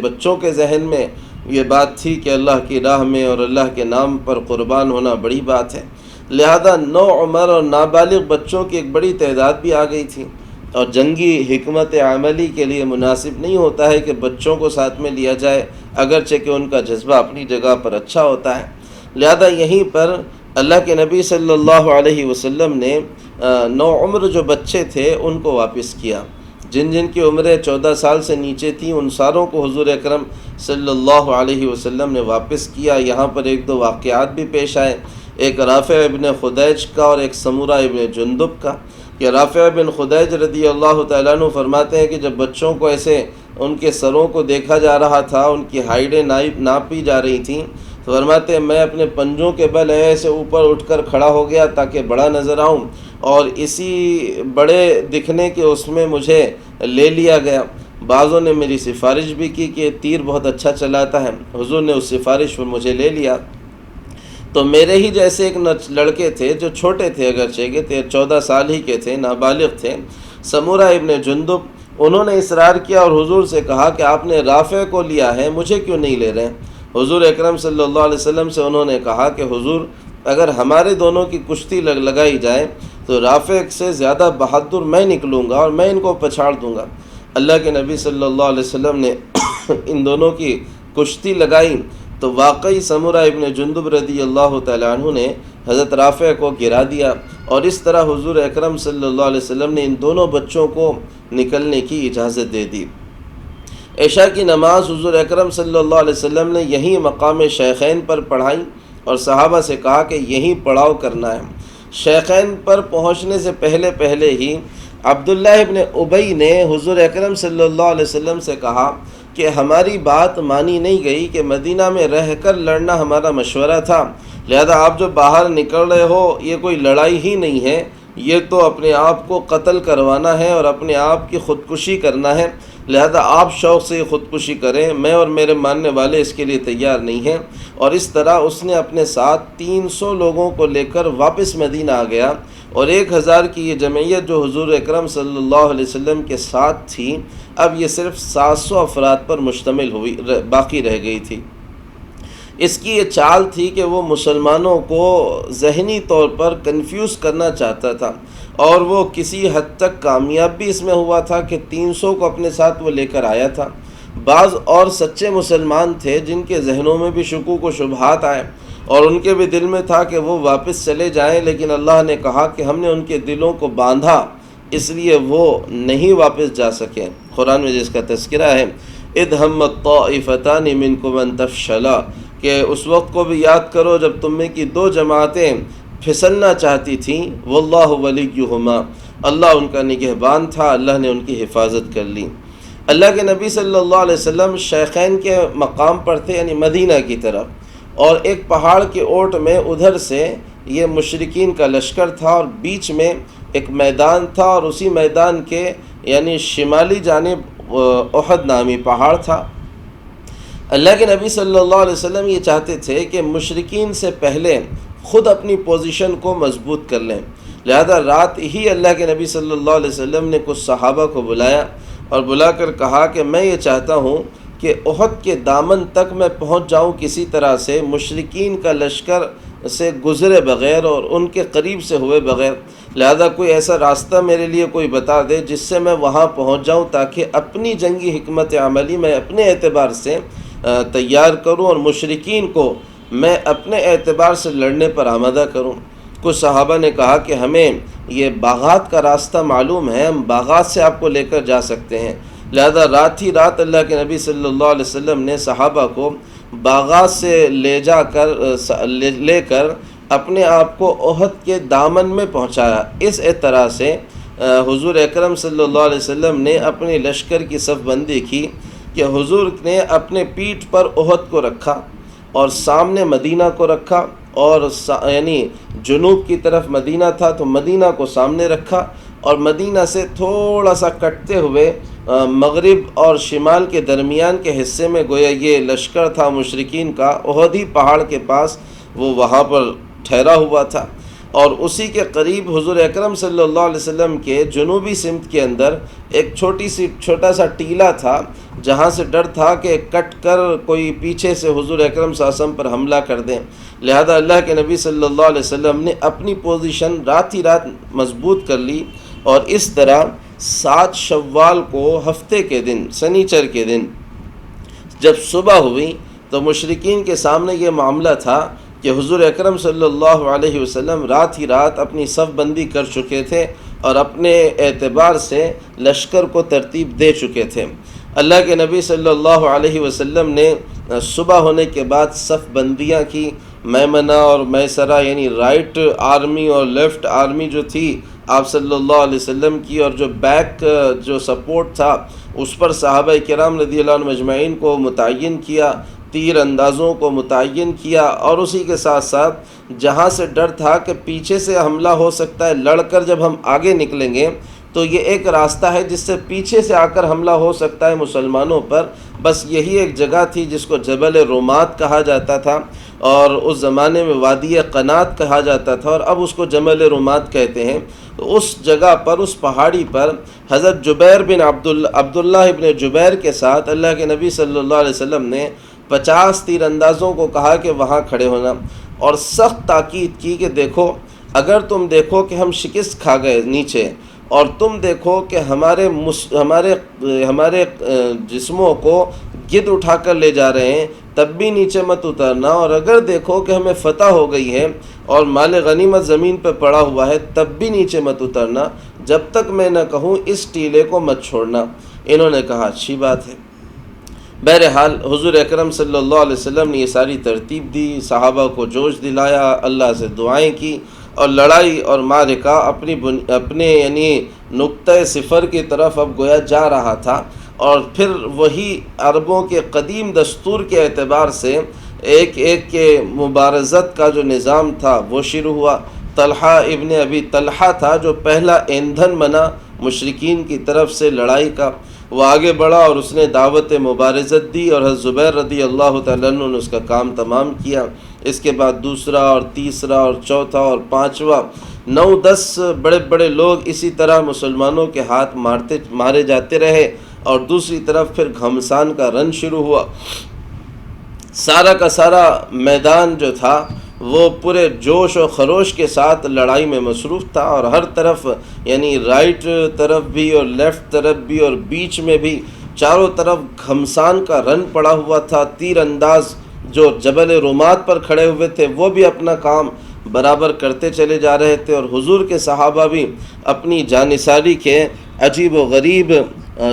بچوں کے ذہن میں یہ بات تھی کہ اللہ کی راہ میں اور اللہ کے نام پر قربان ہونا بڑی بات ہے، لہذا نو عمر اور نابالغ بچوں کی ایک بڑی تعداد بھی آ گئی تھی، اور جنگی حکمت عملی کے لیے مناسب نہیں ہوتا ہے کہ بچوں کو ساتھ میں لیا جائے، اگرچہ کہ ان کا جذبہ اپنی جگہ پر اچھا ہوتا ہے۔ لہذا یہیں پر اللہ کے نبی صلی اللہ علیہ وسلم نے نو عمر جو بچے تھے ان کو واپس کیا، جن کی عمریں 14 سال سے نیچے تھیں ان ساروں کو حضور اکرم صلی اللہ علیہ وسلم نے واپس کیا۔ یہاں پر ایک دو واقعات بھی پیش آئے، ایک رافع ابن خدیج کا اور ایک سمورہ ابن جندب کا، کہ رافع بن خدیج رضی اللہ تعالیٰ عنہ فرماتے ہیں کہ جب بچوں کو ایسے ان کے سروں کو دیکھا جا رہا تھا، ان کی ہائیڈیں ناپی جا رہی تھیں، تو فرماتے ہیں میں اپنے پنجوں کے بل ایسے اوپر اٹھ کر کھڑا ہو گیا تاکہ بڑا نظر آؤں، اور اسی بڑے دکھنے کے اس میں مجھے لے لیا گیا۔ بعضوں نے میری سفارش بھی کی کہ تیر بہت اچھا چلاتا ہے، حضور نے اس سفارش پر مجھے لے لیا۔ تو میرے ہی جیسے ایک لڑکے تھے جو چھوٹے تھے، اگرچہ کہ 14 سال ہی کے تھے، نابالغ تھے، سمورہ ابن جندب، انہوں نے اصرار کیا اور حضور سے کہا کہ آپ نے رافع کو لیا ہے، مجھے کیوں نہیں لے رہے؟ حضور اکرم صلی اللہ علیہ وسلم سے انہوں نے کہا کہ حضور اگر ہمارے دونوں کی کشتی لگائی جائے تو رافع سے زیادہ بہادر میں نکلوں گا اور میں ان کو پچھاڑ دوں گا۔ اللہ کے نبی صلی اللہ علیہ وسلم نے ان دونوں کی کشتی لگائی تو واقعی سمورہ ابن جندب رضی اللہ تعالیٰ عنہ نے حضرت رافع کو گرا دیا، اور اس طرح حضور اکرم صلی اللہ علیہ وسلم نے ان دونوں بچوں کو نکلنے کی اجازت دے دی۔ عشاء کی نماز حضور اکرم صلی اللہ علیہ وسلم نے یہیں مقام شیخین پر پڑھائی اور صحابہ سے کہا کہ یہیں پڑاؤ کرنا ہے۔ شیخین پر پہنچنے سے پہلے ہی عبداللہ ابن ابی نے حضور اکرم صلی اللہ علیہ وسلم سے کہا کہ ہماری بات مانی نہیں گئی کہ مدینہ میں رہ کر لڑنا ہمارا مشورہ تھا، لہذا آپ جو باہر نکل رہے ہو یہ کوئی لڑائی ہی نہیں ہے، یہ تو اپنے آپ کو قتل کروانا ہے اور اپنے آپ کی خودکشی کرنا ہے، لہذا آپ شوق سے خودکشی کریں، میں اور میرے ماننے والے اس کے لیے تیار نہیں ہیں۔ اور اس طرح اس نے اپنے ساتھ 300 لوگوں کو لے کر واپس مدینہ آ گیا، اور 1000 کی یہ جمعیت جو حضور اکرم صلی اللہ علیہ وسلم کے ساتھ تھی اب یہ صرف 700 افراد پر مشتمل ہوئی باقی رہ گئی تھی۔ اس کی یہ چال تھی کہ وہ مسلمانوں کو ذہنی طور پر کنفیوز کرنا چاہتا تھا، اور وہ کسی حد تک کامیاب بھی اس میں ہوا تھا کہ 300 کو اپنے ساتھ وہ لے کر آیا تھا۔ بعض اور سچے مسلمان تھے جن کے ذہنوں میں بھی شکوک و شبہات آئے، اور ان کے بھی دل میں تھا کہ وہ واپس چلے جائیں، لیکن اللہ نے کہا کہ ہم نے ان کے دلوں کو باندھا، اس لیے وہ نہیں واپس جا سکے۔ قرآن میں جس کا تذکرہ ہے اذ ہمت طائفتان منکم ان تفشلا، کہ اس وقت کو بھی یاد کرو جب تم میں کی 2 جماعتیں پھسلنا چاہتی تھیں، واللہ ولیہما، اللہ ان کا نگہبان تھا، اللہ نے ان کی حفاظت کر لی۔ اللہ کے نبی صلی اللہ علیہ وسلم شیخین کے مقام پر تھے، یعنی مدینہ کی طرف، اور ایک پہاڑ کے اوٹ میں ادھر سے یہ مشرکین کا لشکر تھا، اور بیچ میں ایک میدان تھا، اور اسی میدان کے یعنی شمالی جانب احد نامی پہاڑ تھا۔ اللہ کے نبی صلی اللہ علیہ وسلم یہ چاہتے تھے کہ مشرکین سے پہلے خود اپنی پوزیشن کو مضبوط کر لیں، لہذا رات ہی اللہ کے نبی صلی اللہ علیہ وسلم نے کچھ صحابہ کو بلایا اور بلا کر کہا کہ میں یہ چاہتا ہوں کہ احد کے دامن تک میں پہنچ جاؤں کسی طرح سے مشرکین کا لشکر سے گزرے بغیر اور ان کے قریب سے ہوئے بغیر، لہذا کوئی ایسا راستہ میرے لیے کوئی بتا دے جس سے میں وہاں پہنچ جاؤں، تاکہ اپنی جنگی حکمت عملی میں اپنے اعتبار سے تیار کروں اور مشرکین کو میں اپنے اعتبار سے لڑنے پر آمادہ کروں۔ کچھ صحابہ نے کہا کہ ہمیں یہ باغات کا راستہ معلوم ہے، ہم باغات سے آپ کو لے کر جا سکتے ہیں، لہذا رات ہی رات اللہ کے نبی صلی اللہ علیہ وسلم نے صحابہ کو باغات سے لے کر اپنے آپ کو احد کے دامن میں پہنچایا۔ اس طرح سے حضور اکرم صلی اللہ علیہ وسلم نے اپنی لشکر کی صف بندی کی کہ حضور نے اپنے پیٹھ پر احد کو رکھا اور سامنے مدینہ کو رکھا، اور یعنی جنوب کی طرف مدینہ تھا تو مدینہ کو سامنے رکھا، اور مدینہ سے تھوڑا سا کٹتے ہوئے مغرب اور شمال کے درمیان کے حصے میں گویا یہ لشکر تھا مشرکین کا، احدی پہاڑ کے پاس وہ وہاں پر ٹھہرا ہوا تھا، اور اسی کے قریب حضور اکرم صلی اللہ علیہ وسلم کے جنوبی سمت کے اندر ایک چھوٹا سا ٹیلہ تھا، جہاں سے ڈر تھا کہ کٹ کر کوئی پیچھے سے حضور اکرم صلی اللہ علیہ وسلم پر حملہ کر دیں، لہذا اللہ کے نبی صلی اللہ علیہ وسلم نے اپنی پوزیشن رات ہی رات مضبوط کر لی، اور اس طرح 7 شوال کو ہفتے کے دن سنیچر کے دن جب صبح ہوئی تو مشرکین کے سامنے یہ معاملہ تھا کہ حضور اکرم صلی اللہ علیہ وسلم رات ہی رات اپنی صف بندی کر چکے تھے اور اپنے اعتبار سے لشکر کو ترتیب دے چکے تھے۔ اللہ کے نبی صلی اللہ علیہ وسلم نے صبح ہونے کے بعد صف بندیاں کی، میمنہ اور میسرہ یعنی رائٹ آرمی اور لیفٹ آرمی جو تھی آپ صلی اللہ علیہ وسلم کی، اور جو بیک جو سپورٹ تھا اس پر صحابہ کرام رضی اللہ عنہم مجمعین کو متعین کیا، تیر اندازوں کو متعین کیا، اور اسی کے ساتھ ساتھ جہاں سے ڈر تھا کہ پیچھے سے حملہ ہو سکتا ہے، لڑ کر جب ہم آگے نکلیں گے تو یہ ایک راستہ ہے جس سے پیچھے سے آ کر حملہ ہو سکتا ہے مسلمانوں پر، بس یہی ایک جگہ تھی جس کو جبل رومات کہا جاتا تھا، اور اس زمانے میں وادی قنات کہا جاتا تھا، اور اب اس کو جبل رومات کہتے ہیں۔ تو اس جگہ پر، اس پہاڑی پر حضرت جبیر بن عبداللہ ابن جبیر کے ساتھ اللہ کے نبی صلی اللہ علیہ وسلم نے 50 تیر اندازوں کو کہا کہ وہاں کھڑے ہونا، اور سخت تاکید کی کہ دیکھو، اگر تم دیکھو کہ ہم شکست کھا گئے نیچے، اور تم دیکھو کہ ہمارے جسموں کو گد اٹھا کر لے جا رہے ہیں، تب بھی نیچے مت اترنا، اور اگر دیکھو کہ ہمیں فتح ہو گئی ہے اور مال غنیمت زمین پہ پڑا ہوا ہے، تب بھی نیچے مت اترنا، جب تک میں نہ کہوں اس ٹیلے کو مت چھوڑنا۔ انہوں نے کہا اچھی بات ہے۔ بہرحال حضور اکرم صلی اللہ علیہ وسلم نے یہ ساری ترتیب دی، صحابہ کو جوش دلایا، اللہ سے دعائیں کی، اور لڑائی اور معرکہ اپنے یعنی نقطۂ صفر کی طرف اب گویا جا رہا تھا، اور پھر وہی عربوں کے قدیم دستور کے اعتبار سے ایک کے مبارزت کا جو نظام تھا وہ شروع ہوا۔ طلحہ ابن ابی طلحہ تھا جو پہلا ایندھن بنا مشرکین کی طرف سے لڑائی کا، وہ آگے بڑھا اور اس نے دعوت مبارزت دی، اور حضرت زبیر رضی اللہ تعالیٰ عنہ نے اس کا کام تمام کیا۔ اس کے بعد دوسرا اور تیسرا اور چوتھا اور پانچواں، 9-10 بڑے بڑے لوگ اسی طرح مسلمانوں کے ہاتھ مارے جاتے رہے، اور دوسری طرف پھر گھمسان کا رن شروع ہوا۔ سارا کا سارا میدان جو تھا وہ پورے جوش و خروش کے ساتھ لڑائی میں مصروف تھا، اور ہر طرف یعنی رائٹ طرف بھی اور لیفٹ طرف بھی اور بیچ میں بھی چاروں طرف گھمسان کا رن پڑا ہوا تھا۔ تیر انداز جو جبل رومات پر کھڑے ہوئے تھے وہ بھی اپنا کام برابر کرتے چلے جا رہے تھے، اور حضور کے صحابہ بھی اپنی جانثاری کے عجیب و غریب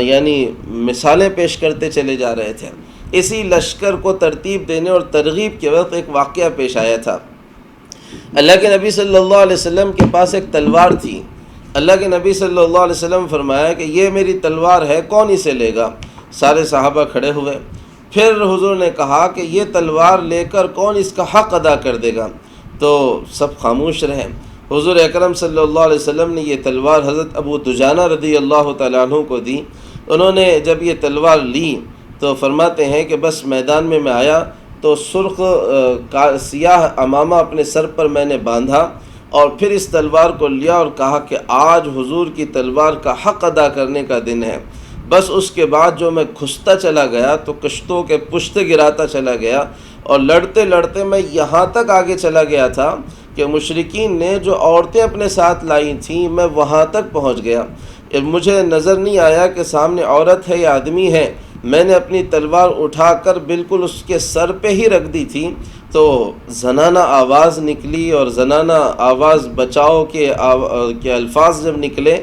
یعنی مثالیں پیش کرتے چلے جا رہے تھے۔ اسی لشکر کو ترتیب دینے اور ترغیب کے وقت ایک واقعہ پیش آیا تھا۔ اللہ کے نبی صلی اللہ علیہ وسلم کے پاس ایک تلوار تھی۔ اللہ کے نبی صلی اللہ علیہ وسلم فرمایا کہ یہ میری تلوار ہے، کون اسے لے گا؟ سارے صحابہ کھڑے ہوئے۔ پھر حضور نے کہا کہ یہ تلوار لے کر کون اس کا حق ادا کر دے گا؟ تو سب خاموش رہے۔ حضور اکرم صلی اللہ علیہ وسلم نے یہ تلوار حضرت ابو دجانہ رضی اللہ تعالیٰ عنہ کو دی۔ انہوں نے جب یہ تلوار لی تو فرماتے ہیں کہ بس میدان میں آیا تو سرخ سیاہ عمامہ اپنے سر پر میں نے باندھا، اور پھر اس تلوار کو لیا اور کہا کہ آج حضور کی تلوار کا حق ادا کرنے کا دن ہے۔ بس اس کے بعد جو میں کھستا چلا گیا تو کشتوں کے پشت گراتا چلا گیا، اور لڑتے لڑتے میں یہاں تک آگے چلا گیا تھا کہ مشرکین نے جو عورتیں اپنے ساتھ لائی تھیں میں وہاں تک پہنچ گیا۔ مجھے نظر نہیں آیا کہ سامنے عورت ہے یا آدمی ہے، میں نے اپنی تلوار اٹھا کر بالکل اس کے سر پہ ہی رکھ دی تھی تو زنانہ آواز نکلی، اور زنانہ آواز بچاؤ کے الفاظ جب نکلے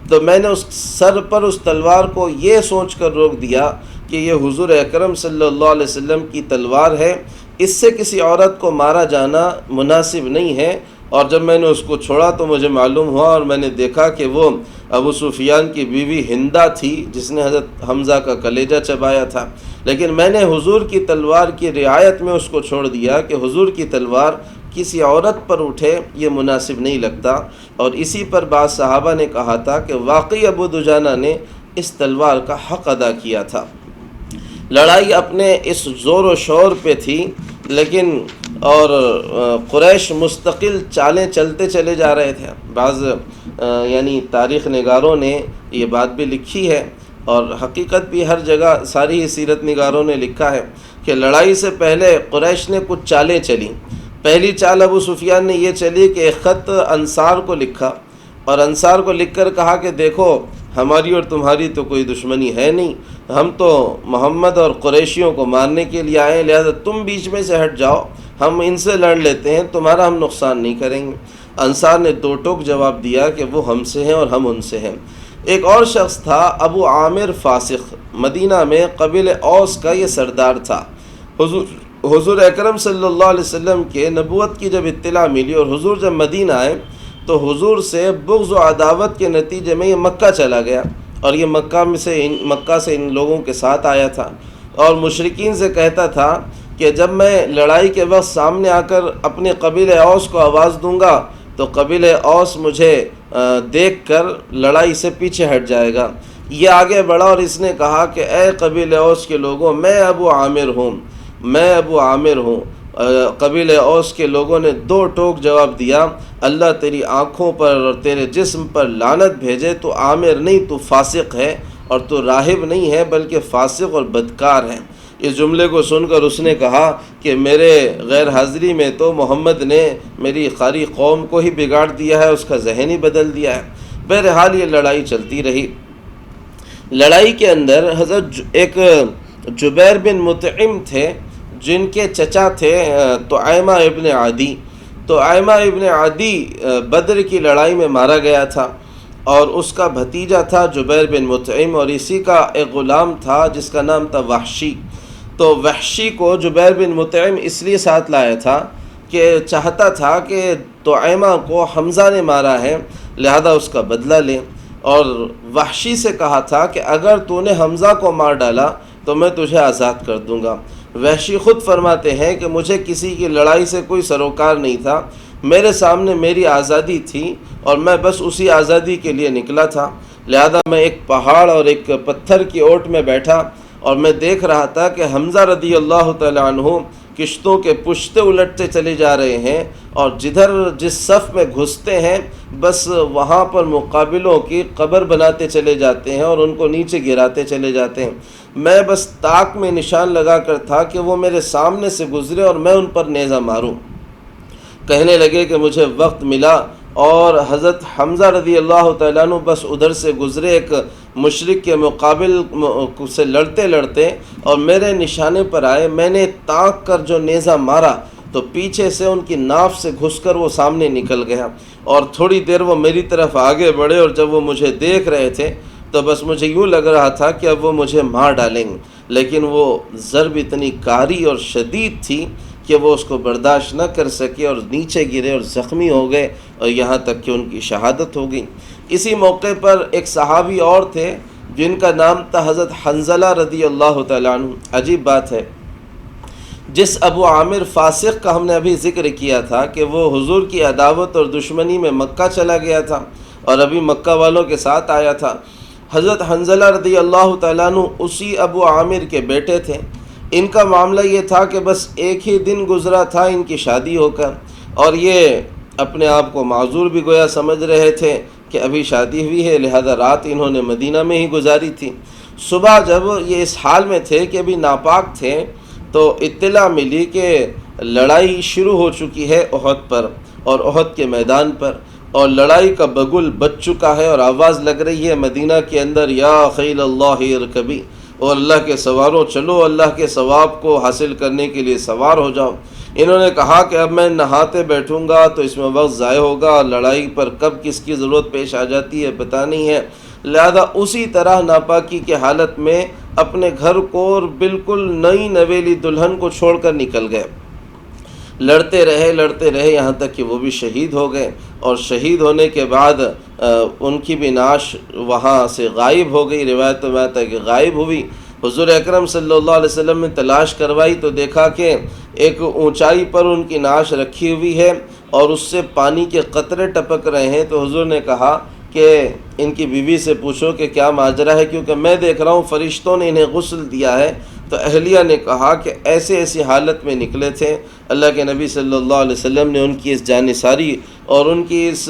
تو میں نے اس سر پر اس تلوار کو یہ سوچ کر روک دیا کہ یہ حضور اکرم صلی اللہ علیہ وسلم کی تلوار ہے، اس سے کسی عورت کو مارا جانا مناسب نہیں ہے۔ اور جب میں نے اس کو چھوڑا تو مجھے معلوم ہوا اور میں نے دیکھا کہ وہ ابو سفیان کی بیوی ہندہ تھی جس نے حضرت حمزہ کا کلیجہ چبایا تھا، لیکن میں نے حضور کی تلوار کی رعایت میں اس کو چھوڑ دیا کہ حضور کی تلوار کسی عورت پر اٹھے یہ مناسب نہیں لگتا۔ اور اسی پر بعض صحابہ نے کہا تھا کہ واقعی ابو دجانہ نے اس تلوار کا حق ادا کیا تھا۔ لڑائی اپنے اس زور و شور پہ تھی، لیکن اور قریش مستقل چالیں چلتے چلے جا رہے تھے۔ بعض یعنی تاریخ نگاروں نے یہ بات بھی لکھی ہے، اور حقیقت بھی ہر جگہ ساری سیرت نگاروں نے لکھا ہے کہ لڑائی سے پہلے قریش نے کچھ چالیں چلیں۔ پہلی چال ابو سفیان نے یہ چلی کہ ایک خط انصار کو لکھا، اور انصار کو لکھ کر کہا کہ دیکھو ہماری اور تمہاری تو کوئی دشمنی ہے نہیں، ہم تو محمد اور قریشیوں کو مارنے کے لیے آئے ہیں، لہذا تم بیچ میں سے ہٹ جاؤ، ہم ان سے لڑ لیتے ہیں، تمہارا ہم نقصان نہیں کریں گے۔ انصار نے دو ٹوک جواب دیا کہ وہ ہم سے ہیں اور ہم ان سے ہیں۔ ایک اور شخص تھا ابو عامر فاسق، مدینہ میں قبیلہ اوس کا یہ سردار تھا۔ حضور اکرم صلی اللہ علیہ وسلم کے نبوت کی جب اطلاع ملی اور حضور جب مدینہ آئے تو حضور سے بغض و عداوت کے نتیجے میں یہ مکہ چلا گیا، اور یہ مکہ سے ان لوگوں کے ساتھ آیا تھا، اور مشرکین سے کہتا تھا کہ جب میں لڑائی کے وقت سامنے آ کر اپنے قبیلہ اوس کو آواز دوں گا تو قبیلہ اوس مجھے دیکھ کر لڑائی سے پیچھے ہٹ جائے گا۔ یہ آگے بڑھا اور اس نے کہا کہ اے قبیلہ اوس کے لوگوں، میں ابو عامر ہوں۔ قبیلہ اوس کے لوگوں نے دو ٹوک جواب دیا، اللہ تیری آنکھوں پر اور تیرے جسم پر لعنت بھیجے، تو عامر نہیں تو فاسق ہے، اور تو راہب نہیں ہے بلکہ فاسق اور بدکار ہے۔ اس جملے کو سن کر اس نے کہا کہ میرے غیر حاضری میں تو محمد نے میری قاری قوم کو ہی بگاڑ دیا ہے، اس کا ذہن ہی بدل دیا ہے۔ بہرحال یہ لڑائی چلتی رہی۔ لڑائی کے اندر حضرت ایک جبیر بن مطعم تھے جن کے چچا تھے طعیمہ ابن عدی۔ طعیمہ ابن عدی بدر کی لڑائی میں مارا گیا تھا، اور اس کا بھتیجا تھا جبیر بن مطعم، اور اسی کا ایک غلام تھا جس کا نام تھا وحشی۔ تو وحشی کو جبیر بن مطعم اس لیے ساتھ لایا تھا کہ چاہتا تھا کہ طعیمہ کو حمزہ نے مارا ہے لہذا اس کا بدلہ لے، اور وحشی سے کہا تھا کہ اگر تو نے حمزہ کو مار ڈالا تو میں تجھے آزاد کر دوں گا۔ وحشی خود فرماتے ہیں کہ مجھے کسی کی لڑائی سے کوئی سروکار نہیں تھا، میرے سامنے میری آزادی تھی اور میں بس اسی آزادی کے لیے نکلا تھا، لہذا میں ایک پہاڑ اور ایک پتھر کی اوٹ میں بیٹھا اور میں دیکھ رہا تھا کہ حمزہ رضی اللہ تعالیٰ عنہ کشتوں کے پشتے الٹتے چلے جا رہے ہیں، اور جس صف میں گھستے ہیں بس وہاں پر مقابلوں کی قبر بناتے چلے جاتے ہیں اور ان کو نیچے گراتے چلے جاتے ہیں۔ میں بس طاق میں نشان لگا کر تھا کہ وہ میرے سامنے سے گزرے اور میں ان پر نیزہ ماروں۔ کہنے لگے کہ مجھے وقت ملا اور حضرت حمزہ رضی اللہ تعالیٰ عنہ بس ادھر سے گزرے ایک مشرک کے مقابل سے لڑتے لڑتے اور میرے نشانے پر آئے۔ میں نے تاک کر جو نیزہ مارا تو پیچھے سے ان کی ناف سے گھس کر وہ سامنے نکل گیا، اور تھوڑی دیر وہ میری طرف آگے بڑھے، اور جب وہ مجھے دیکھ رہے تھے تو بس مجھے یوں لگ رہا تھا کہ اب وہ مجھے مار ڈالیں گے، لیکن وہ ضرب اتنی کاری اور شدید تھی کہ وہ اس کو برداشت نہ کر سکے اور نیچے گرے اور زخمی ہو گئے، اور یہاں تک کہ ان کی شہادت ہو گئی۔ اسی موقع پر ایک صحابی اور تھے جن کا نام تھا حضرت حنظلہ رضی اللہ تعالیٰ عنہ۔ عجیب بات ہے، جس ابو عامر فاسق کا ہم نے ابھی ذکر کیا تھا کہ وہ حضور کی عداوت اور دشمنی میں مکہ چلا گیا تھا اور ابھی مکہ والوں کے ساتھ آیا تھا، حضرت حنظلہ رضی اللہ تعالیٰ عنہ اسی ابو عامر کے بیٹے تھے۔ ان کا معاملہ یہ تھا کہ بس ایک ہی دن گزرا تھا ان کی شادی ہو کر، اور یہ اپنے آپ کو معذور بھی گویا سمجھ رہے تھے کہ ابھی شادی ہوئی ہے، لہذا رات انہوں نے مدینہ میں ہی گزاری تھی۔ صبح جب یہ اس حال میں تھے کہ ابھی ناپاک تھے تو اطلاع ملی کہ لڑائی شروع ہو چکی ہے احد پر اور احد کے میدان پر، اور لڑائی کا بگل بج چکا ہے اور آواز لگ رہی ہے مدینہ کے اندر، یا خیل اللہ ارکبی، اور اللہ کے سواروں چلو، اللہ کے ثواب کو حاصل کرنے کے لیے سوار ہو جاؤ۔ انہوں نے کہا کہ اب میں نہاتے بیٹھوں گا تو اس میں وقت ضائع ہوگا، لڑائی پر کب کس کی ضرورت پیش آ جاتی ہے پتہ نہیں ہے، لہذا اسی طرح ناپاکی کے حالت میں اپنے گھر کو اور بالکل نئی نویلی دلہن کو چھوڑ کر نکل گئے۔ لڑتے رہے یہاں تک کہ وہ بھی شہید ہو گئے، اور شہید ہونے کے بعد ان کی بھی نعش وہاں سے غائب ہو گئی۔ روایت میں آتا ہے کہ غائب ہوئی۔ حضور اکرم صلی اللہ علیہ وسلم نے تلاش کروائی تو دیکھا کہ ایک اونچائی پر ان کی نعش رکھی ہوئی ہے اور اس سے پانی کے قطرے ٹپک رہے ہیں، تو حضور نے کہا کہ ان کی بیوی سے پوچھو کہ کیا ماجرا ہے، کیونکہ میں دیکھ رہا ہوں فرشتوں نے انہیں غسل دیا ہے۔ تو اہلیہ نے کہا کہ ایسی حالت میں نکلے تھے، اللہ کے نبی صلی اللہ علیہ وسلم نے ان کی اس جانثاری اور ان کی اس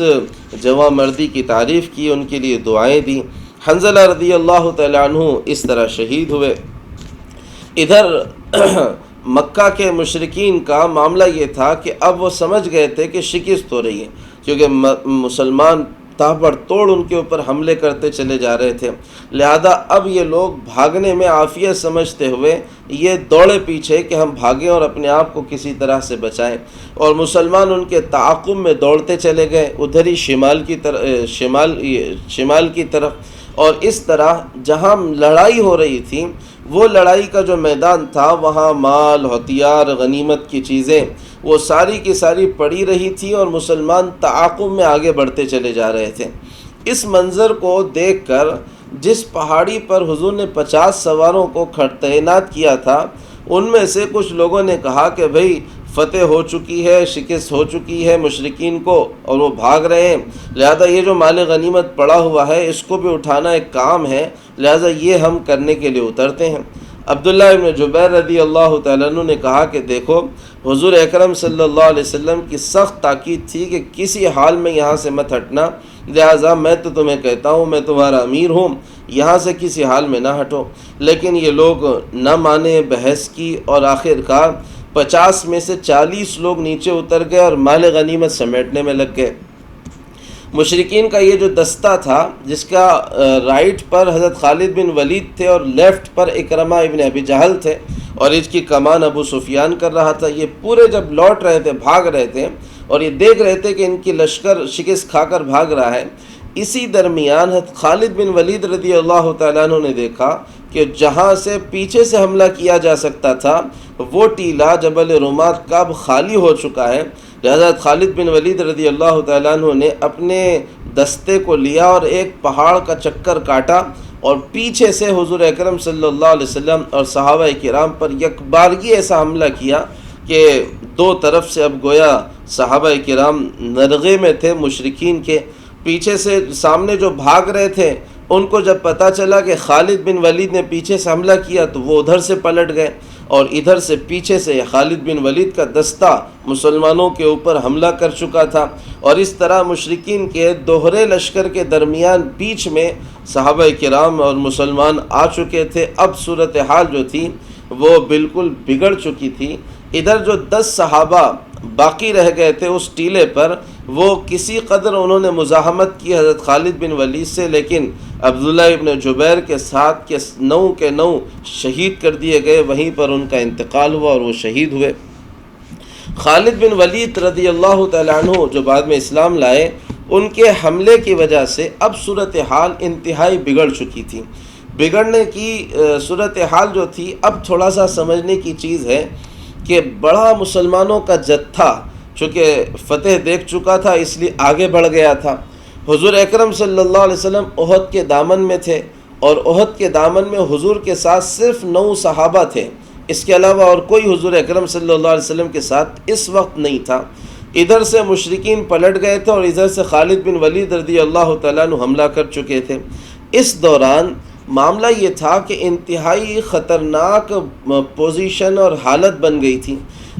جواں مردی کی تعریف کی، ان کے لیے دعائیں دیں۔ حنظلہ رضی اللہ تعالیٰ عنہ اس طرح شہید ہوئے۔ ادھر مکہ کے مشرکین کا معاملہ یہ تھا کہ اب وہ سمجھ گئے تھے کہ شکست ہو رہی ہے، کیونکہ مسلمان تابڑ توڑ ان کے اوپر حملے کرتے چلے جا رہے تھے، لہذا اب یہ لوگ بھاگنے میں عافیت سمجھتے ہوئے یہ دوڑے پیچھے کہ ہم بھاگیں اور اپنے آپ کو کسی طرح سے بچائیں، اور مسلمان ان کے تعاقب میں دوڑتے چلے گئے ادھر ہی شمال کی طرف، اور اس طرح جہاں لڑائی ہو رہی تھی وہ لڑائی کا جو میدان تھا وہاں مال، ہتھیار، غنیمت کی چیزیں وہ ساری کی ساری پڑی رہی تھی، اور مسلمان تعاقب میں آگے بڑھتے چلے جا رہے تھے۔ اس منظر کو دیکھ کر جس پہاڑی پر حضور نے 50 سواروں کو تعینات کیا تھا، ان میں سے کچھ لوگوں نے کہا کہ بھئی فتح ہو چکی ہے، شکست ہو چکی ہے مشرکین کو اور وہ بھاگ رہے ہیں، لہذا یہ جو مال غنیمت پڑا ہوا ہے اس کو بھی اٹھانا ایک کام ہے، لہذا یہ ہم کرنے کے لیے اترتے ہیں۔ عبداللہ ابن جبیر رضی اللہ تعالیٰ عنہ نے کہا کہ دیکھو حضور اکرم صلی اللہ علیہ وسلم کی سخت تاکید تھی کہ کسی حال میں یہاں سے مت ہٹنا، لہذا میں تو تمہیں کہتا ہوں میں تمہارا امیر ہوں، یہاں سے کسی حال میں نہ ہٹو۔ لیکن یہ لوگ نہ مانے، بحث کی، اور آخر کار 50 میں سے 40 لوگ نیچے اتر گئے اور مال غنیمت سمیٹنے میں لگ گئے۔ مشرکین کا یہ جو دستہ تھا جس کا رائٹ پر حضرت خالد بن ولید تھے اور لیفٹ پر اکرمہ ابن ابی جہل تھے، اور اس کی کمان ابو سفیان کر رہا تھا، یہ پورے جب لوٹ رہے تھے، بھاگ رہے تھے اور یہ دیکھ رہے تھے کہ ان کی لشکر شکست کھا کر بھاگ رہا ہے، اسی درمیان حضرت خالد بن ولید رضی اللہ تعالیٰ عنہ نے دیکھا کہ جہاں سے پیچھے سے حملہ کیا جا سکتا تھا وہ ٹیلہ جبل رمات کا اب خالی ہو چکا ہے، لہذا خالد بن ولید رضی اللہ تعالیٰ عنہ نے اپنے دستے کو لیا اور ایک پہاڑ کا چکر کاٹا اور پیچھے سے حضور اکرم صلی اللہ علیہ وسلم اور صحابہ کرام پر یکبارگی ایسا حملہ کیا کہ دو طرف سے اب گویا صحابہ کرام نرغے میں تھے مشرکین کے۔ پیچھے سے سامنے جو بھاگ رہے تھے ان کو جب پتہ چلا کہ خالد بن ولید نے پیچھے سے حملہ کیا تو وہ ادھر سے پلٹ گئے، اور ادھر سے پیچھے سے خالد بن ولید کا دستہ مسلمانوں کے اوپر حملہ کر چکا تھا، اور اس طرح مشرکین کے دوہرے لشکر کے درمیان بیچ میں صحابہ کرام اور مسلمان آ چکے تھے۔ اب صورتحال جو تھی وہ بالکل بگڑ چکی تھی۔ ادھر جو 10 صحابہ باقی رہ گئے تھے اس ٹیلے پر، وہ کسی قدر انہوں نے مزاحمت کی حضرت خالد بن ولید سے، لیکن عبداللہ ابن جبیر کے ساتھ کے 9 شہید کر دیے گئے، وہیں پر ان کا انتقال ہوا اور وہ شہید ہوئے۔ خالد بن ولید رضی اللہ تعالیٰ عنہ جو بعد میں اسلام لائے، ان کے حملے کی وجہ سے اب صورتحال انتہائی بگڑ چکی تھی۔ بگڑنے کی صورتحال جو تھی اب تھوڑا سا سمجھنے کی چیز ہے کہ بڑا مسلمانوں کا جتھا چونکہ فتح دیکھ چکا تھا اس لیے آگے بڑھ گیا تھا۔ حضور اکرم صلی اللہ علیہ وسلم احد کے دامن میں تھے، اور احد کے دامن میں حضور کے ساتھ صرف 9 صحابہ تھے، اس کے علاوہ اور کوئی حضور اکرم صلی اللہ علیہ وسلم کے ساتھ اس وقت نہیں تھا۔ ادھر سے مشرکین پلٹ گئے تھے اور ادھر سے خالد بن ولید رضی اللہ تعالیٰ عنہ حملہ کر چکے تھے۔ اس دوران معاملہ یہ تھا کہ انتہائی خطرناک پوزیشن اور حالت بن گئی تھی۔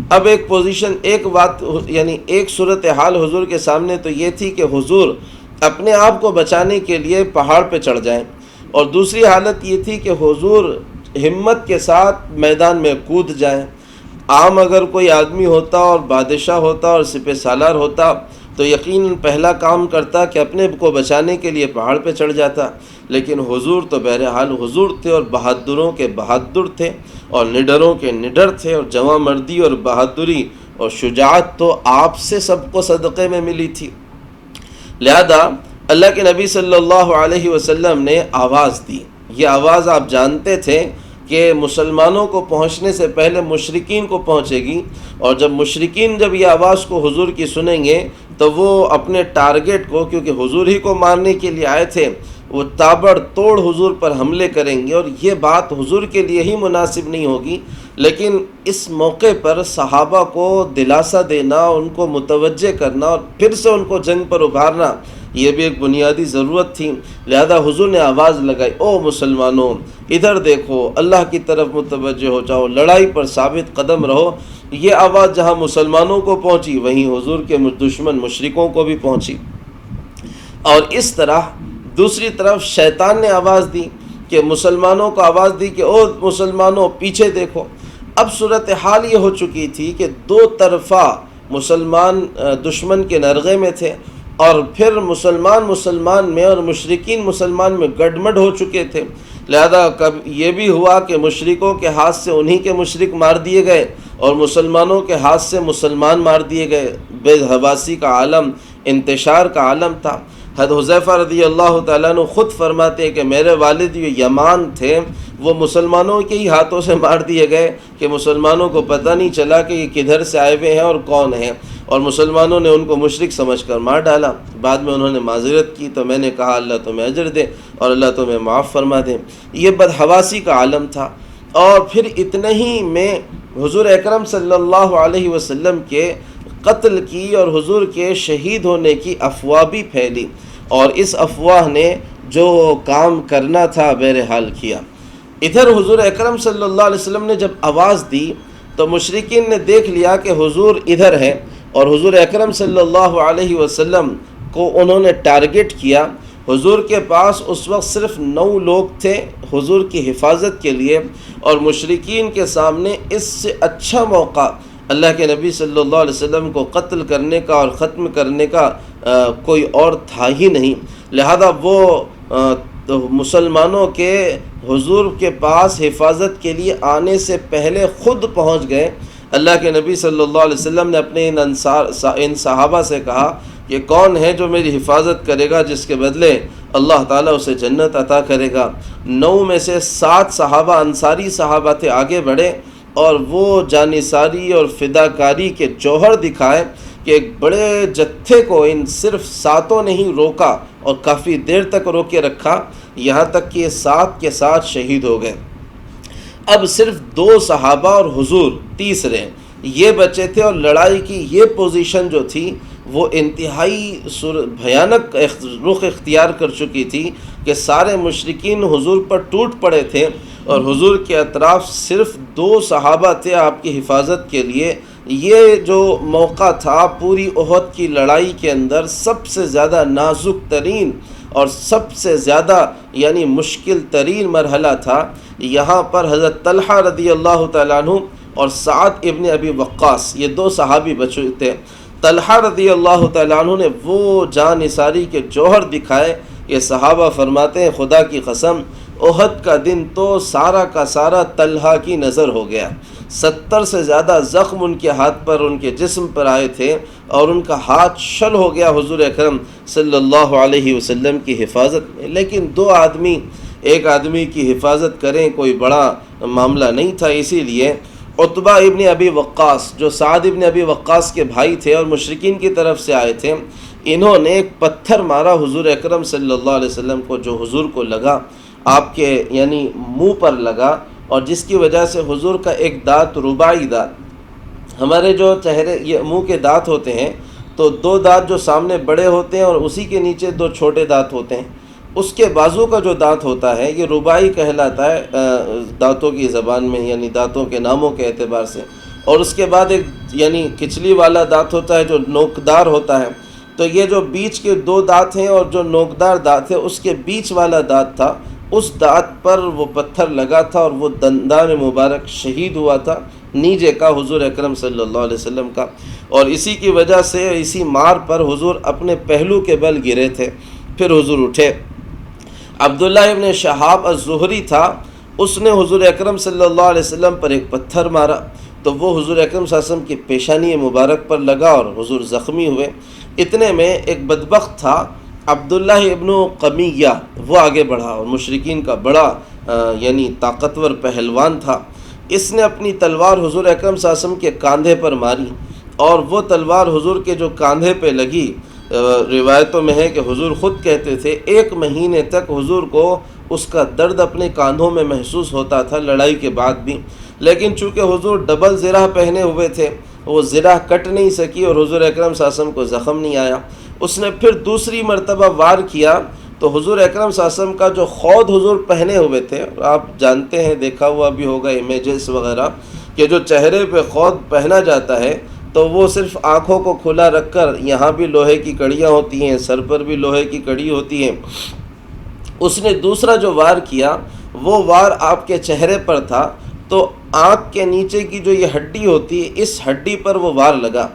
اب ایک پوزیشن، ایک بات یعنی ایک صورتحال حضور کے سامنے تو یہ تھی کہ حضور اپنے آپ کو بچانے کے لیے پہاڑ پہ چڑھ جائیں، اور دوسری حالت یہ تھی کہ حضور ہمت کے ساتھ میدان میں کود جائیں۔ عام اگر کوئی آدمی ہوتا اور بادشاہ ہوتا اور سپہ سالار ہوتا تو یقیناً پہلا کام کرتا کہ اپنے کو بچانے کے لیے پہاڑ پہ چڑھ جاتا، لیکن حضور تو بہرحال حضور تھے اور بہادروں کے بہادر تھے اور نڈروں کے نڈر تھے، اور جواں مردی اور بہادری اور شجاعت تو آپ سے سب کو صدقے میں ملی تھی۔ لہذا اللہ کے نبی صلی اللہ علیہ وسلم نے آواز دی۔ یہ آواز آپ جانتے تھے کہ مسلمانوں کو پہنچنے سے پہلے مشرکین کو پہنچے گی، اور جب مشرکین جب یہ آواز کو حضور کی سنیں گے تو وہ اپنے ٹارگٹ کو، کیونکہ حضور ہی کو مارنے کے لیے آئے تھے، وہ تابڑ توڑ حضور پر حملے کریں گے، اور یہ بات حضور کے لیے ہی مناسب نہیں ہوگی، لیکن اس موقع پر صحابہ کو دلاسا دینا، ان کو متوجہ کرنا اور پھر سے ان کو جنگ پر ابھارنا، یہ بھی ایک بنیادی ضرورت تھی۔ لہذا حضور نے آواز لگائی، او مسلمانوں ادھر دیکھو، اللہ کی طرف متوجہ ہو جاؤ، لڑائی پر ثابت قدم رہو۔ یہ آواز جہاں مسلمانوں کو پہنچی وہیں حضور کے دشمن مشرکوں کو بھی پہنچی، اور اس طرح دوسری طرف شیطان نے آواز دی کہ مسلمانوں کو آواز دی کہ او مسلمانوں پیچھے دیکھو۔ اب صورتحال یہ ہو چکی تھی کہ دو طرفہ مسلمان دشمن کے نرغے میں تھے، اور پھر مسلمان میں اور مشرکین مسلمان میں گڈمڈ ہو چکے تھے۔ لہذا کب یہ بھی ہوا کہ مشرکوں کے ہاتھ سے انہی کے مشرک مار دیے گئے اور مسلمانوں کے ہاتھ سے مسلمان مار دیے گئے۔ بے حواسی کا عالم، انتشار کا عالم تھا۔ حضرت حذیفہ رضی اللہ تعالیٰ عنہ خود فرماتے ہیں کہ میرے والد جو یمان تھے وہ مسلمانوں کے ہی ہاتھوں سے مار دیے گئے کہ مسلمانوں کو پتہ نہیں چلا کہ یہ کدھر سے آئے ہوئے ہیں اور کون ہیں، اور مسلمانوں نے ان کو مشرک سمجھ کر مار ڈالا۔ بعد میں انہوں نے معذرت کی تو میں نے کہا اللہ تمہیں اجر دے اور اللہ تمہیں معاف فرما دے۔ یہ بدحواسی کا عالم تھا۔ اور پھر اتنے ہی میں حضور اکرم صلی اللہ علیہ وسلم کے قتل کی اور حضور کے شہید ہونے کی افواہ بھی پھیلی، اور اس افواہ نے جو کام کرنا تھا بہرحال کیا۔ ادھر حضور اکرم صلی اللہ علیہ وسلم نے جب آواز دی تو مشرکین نے دیکھ لیا کہ حضور ادھر ہے، اور حضور اکرم صلی اللہ علیہ وسلم کو انہوں نے ٹارگٹ کیا۔ حضور کے پاس اس وقت صرف 9 لوگ تھے حضور کی حفاظت کے لیے، اور مشرکین کے سامنے اس سے اچھا موقع اللہ کے نبی صلی اللہ علیہ وسلم کو قتل کرنے کا اور ختم کرنے کا کوئی اور تھا ہی نہیں۔ لہذا وہ مسلمانوں کے حضور کے پاس حفاظت کے لیے آنے سے پہلے خود پہنچ گئے۔ اللہ کے نبی صلی اللہ علیہ وسلم نے اپنے ان صحابہ سے کہا کہ کون ہے جو میری حفاظت کرے گا جس کے بدلے اللہ تعالیٰ اسے جنت عطا کرے گا۔ 9 میں سے 7 صحابہ انصاری صحابہ تھے، آگے بڑھے اور وہ جانثاری اور فداکاری کے جوہر دکھائے کہ ایک بڑے جتھے کو ان صرف 7 نے ہی روکا اور کافی دیر تک روکے رکھا، یہاں تک کہ یہ 7 کے 7 شہید ہو گئے۔ اب صرف 2 صحابہ اور حضور تیسرے یہ بچے تھے، اور لڑائی کی یہ پوزیشن جو تھی وہ انتہائی بھیانک رخ اختیار کر چکی تھی کہ سارے مشرکین حضور پر ٹوٹ پڑے تھے، اور حضور کے اطراف صرف 2 صحابہ تھے آپ کی حفاظت کے لیے۔ یہ جو موقع تھا پوری احد کی لڑائی کے اندر سب سے زیادہ نازک ترین اور سب سے زیادہ یعنی مشکل ترین مرحلہ تھا۔ یہاں پر حضرت طلحہ رضی اللہ تعالیٰ عنہ اور سعد ابن ابی وقاص یہ 2 صحابی بچے تھے۔ طلحہ رضی اللہ تعالیٰ عنہ نے وہ جان نثاری کے جوہر دکھائے۔ یہ صحابہ فرماتے ہیں خدا کی قسم احد کا دن تو سارا کا سارا طلحہ کی نظر ہو گیا۔ 70 سے زیادہ زخم ان کے ہاتھ پر ان کے جسم پر آئے تھے، اور ان کا ہاتھ شل ہو گیا حضور اکرم صلی اللہ علیہ وسلم کی حفاظت میں۔ لیکن 2 آدمی ایک آدمی کی حفاظت کریں کوئی بڑا معاملہ نہیں تھا، اسی لیے عتبہ ابن ابی وقاص جو سعد ابن ابی وقاص کے بھائی تھے اور مشرکین کی طرف سے آئے تھے، انہوں نے ایک پتھر مارا حضور اکرم صلی اللہ علیہ وسلم کو، جو حضور کو لگا آپ کے یعنی منہ پر لگا، اور جس کی وجہ سے حضور کا ایک دانت رباعی دانت، ہمارے جو چہرے یہ منہ کے دانت ہوتے ہیں تو 2 دانت جو سامنے بڑے ہوتے ہیں اور اسی کے نیچے 2 چھوٹے دانت ہوتے ہیں، اس کے بازو کا جو دانت ہوتا ہے یہ رباعی کہلاتا ہے دانتوں کی زبان میں، یعنی دانتوں کے ناموں کے اعتبار سے۔ اور اس کے بعد ایک یعنی کچلی والا دانت ہوتا ہے جو نوکدار ہوتا ہے۔ تو یہ جو بیچ کے 2 دانت ہیں اور جو نوکدار دانت ہے اس کے بیچ والا دانت تھا اس دانت پر وہ پتھر لگا تھا اور وہ دندان مبارک شہید ہوا تھا نیجے کا حضور اکرم صلی اللہ علیہ وسلم کا، اور اسی کی وجہ سے اسی مار پر حضور اپنے پہلو کے بل گرے تھے، پھر حضور اٹھے۔ عبداللہ ابن شہاب الزہری تھا، اس نے حضور اکرم صلی اللہ علیہ وسلم پر ایک پتھر مارا تو وہ حضور اکرم صلی اللہ علیہ وسلم کی پیشانی مبارک پر لگا اور حضور زخمی ہوئے۔ اتنے میں ایک بدبخت تھا عبداللہ ابن قمیہ، وہ آگے بڑھا اور مشرکین کا بڑا یعنی طاقتور پہلوان تھا۔ اس نے اپنی تلوار حضور اکرم صلی اللہ علیہ وسلم کے کاندھے پر ماری اور وہ تلوار حضور کے جو کاندھے پہ لگی، روایتوں میں ہے کہ حضور خود کہتے تھے 1 مہینے تک حضور کو اس کا درد اپنے کاندھوں میں محسوس ہوتا تھا لڑائی کے بعد بھی، لیکن چونکہ حضور ڈبل زرہ پہنے ہوئے تھے وہ زرہ کٹ نہیں سکی اور حضور اکرم صلی اللہ علیہ وسلم کو زخم نہیں آیا۔ اس نے پھر دوسری مرتبہ وار کیا تو حضور اکرم صلی اللہ علیہ وسلم کا جو خود حضور پہنے ہوئے تھے، آپ جانتے ہیں، دیکھا ہوا بھی ہوگا امیجز وغیرہ، کہ جو چہرے پہ خود پہنا جاتا ہے تو وہ صرف آنکھوں کو کھلا رکھ کر، یہاں بھی لوہے کی کڑیاں ہوتی ہیں، سر پر بھی لوہے کی کڑی ہوتی ہیں۔ اس نے دوسرا جو وار کیا وہ وار آپ کے چہرے پر تھا تو آنکھ کے نیچے کی جو یہ ہڈی ہوتی ہے اس ہڈی پر وہ وار لگا،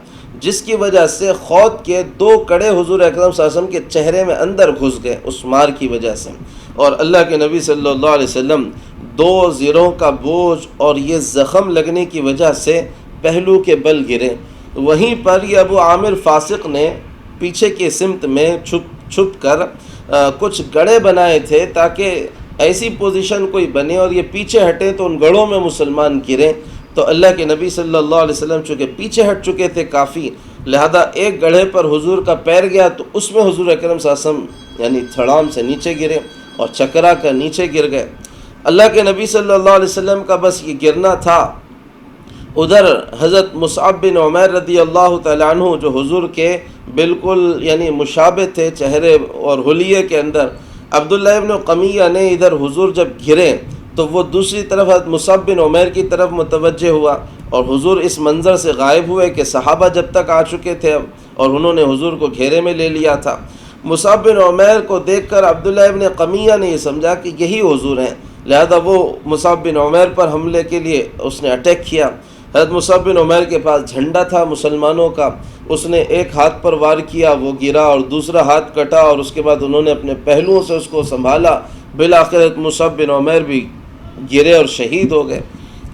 جس کی وجہ سے خود کے 2 کڑے حضور اکرم صلی اللہ علیہ وسلم کے چہرے میں اندر گھس گئے اس مار کی وجہ سے، اور اللہ کے نبی صلی اللہ علیہ وسلم 2 زروں کا بوجھ اور یہ زخم لگنے کی وجہ سے پہلو کے بل گرے۔ وہیں پر یہ ابو عامر فاسق نے پیچھے کی سمت میں چھپ کر کچھ گڑھے بنائے تھے تاکہ ایسی پوزیشن کوئی بنے اور یہ پیچھے ہٹیں تو ان گڑھوں میں مسلمان گریں، تو اللہ کے نبی صلی اللہ علیہ وسلم چونکہ پیچھے ہٹ چکے تھے کافی، لہذا ایک گڑھے پر حضور کا پیر گیا تو اس میں حضور اکرم صلی اللہ علیہ وسلم یعنی تھڑام سے نیچے گرے اور چکرا کر نیچے گر گئے۔ اللہ کے نبی صلی اللہ علیہ وسلم کا بس یہ گرنا تھا، ادھر حضرت مصعب بن عمیر رضی اللہ تعالیٰ عنہ جو حضور کے بالکل یعنی مشابہ تھے چہرے اور حلیے کے اندر، عبداللہ ابن قمیہ نے ادھر حضور جب گرے تو وہ دوسری طرف حضرت مصعب بن عمیر کی طرف متوجہ ہوا اور حضور اس منظر سے غائب ہوئے کہ صحابہ جب تک آ چکے تھے اب اور انہوں نے حضور کو گھیرے میں لے لیا تھا۔ مصعب بن عمیر کو دیکھ کر عبداللہ ابن قمیہ نے یہ سمجھا کہ یہی حضور ہیں، لہذا وہ مصعب بن عمیر پر حملے کے لیے اس نے اٹیک کیا۔ حضرت مصعب بن عمیر کے پاس جھنڈا تھا مسلمانوں کا، اس نے ایک ہاتھ پر وار کیا، وہ گرا اور دوسرا ہاتھ کٹا اور اس کے بعد انہوں نے اپنے پہلوؤں سے اس کو سنبھالا، بالآخر حضرت مصعب بن عمیر بھی گرے اور شہید ہو گئے۔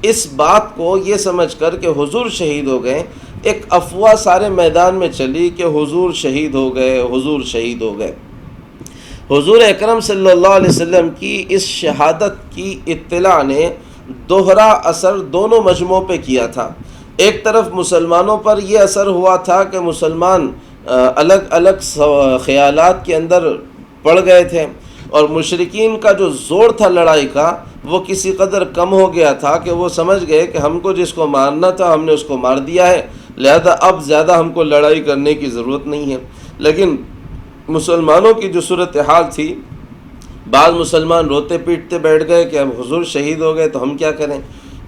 اس بات کو یہ سمجھ کر کہ حضور شہید ہو گئے، ایک افواہ سارے میدان میں چلی کہ حضور شہید ہو گئے، حضور شہید ہو گئے۔ حضور اکرم صلی اللہ علیہ وسلم کی اس شہادت کی اطلاع نے دوہرا اثر دونوں مجموعوں پہ کیا تھا۔ ایک طرف مسلمانوں پر یہ اثر ہوا تھا کہ مسلمان الگ الگ خیالات کے اندر پڑ گئے تھے، اور مشرکین کا جو زور تھا لڑائی کا وہ کسی قدر کم ہو گیا تھا کہ وہ سمجھ گئے کہ ہم کو جس کو مارنا تھا ہم نے اس کو مار دیا ہے، لہذا اب زیادہ ہم کو لڑائی کرنے کی ضرورت نہیں ہے۔ لیکن مسلمانوں کی جو صورتحال تھی، بعض مسلمان روتے پیٹتے بیٹھ گئے کہ اب حضور شہید ہو گئے تو ہم کیا کریں،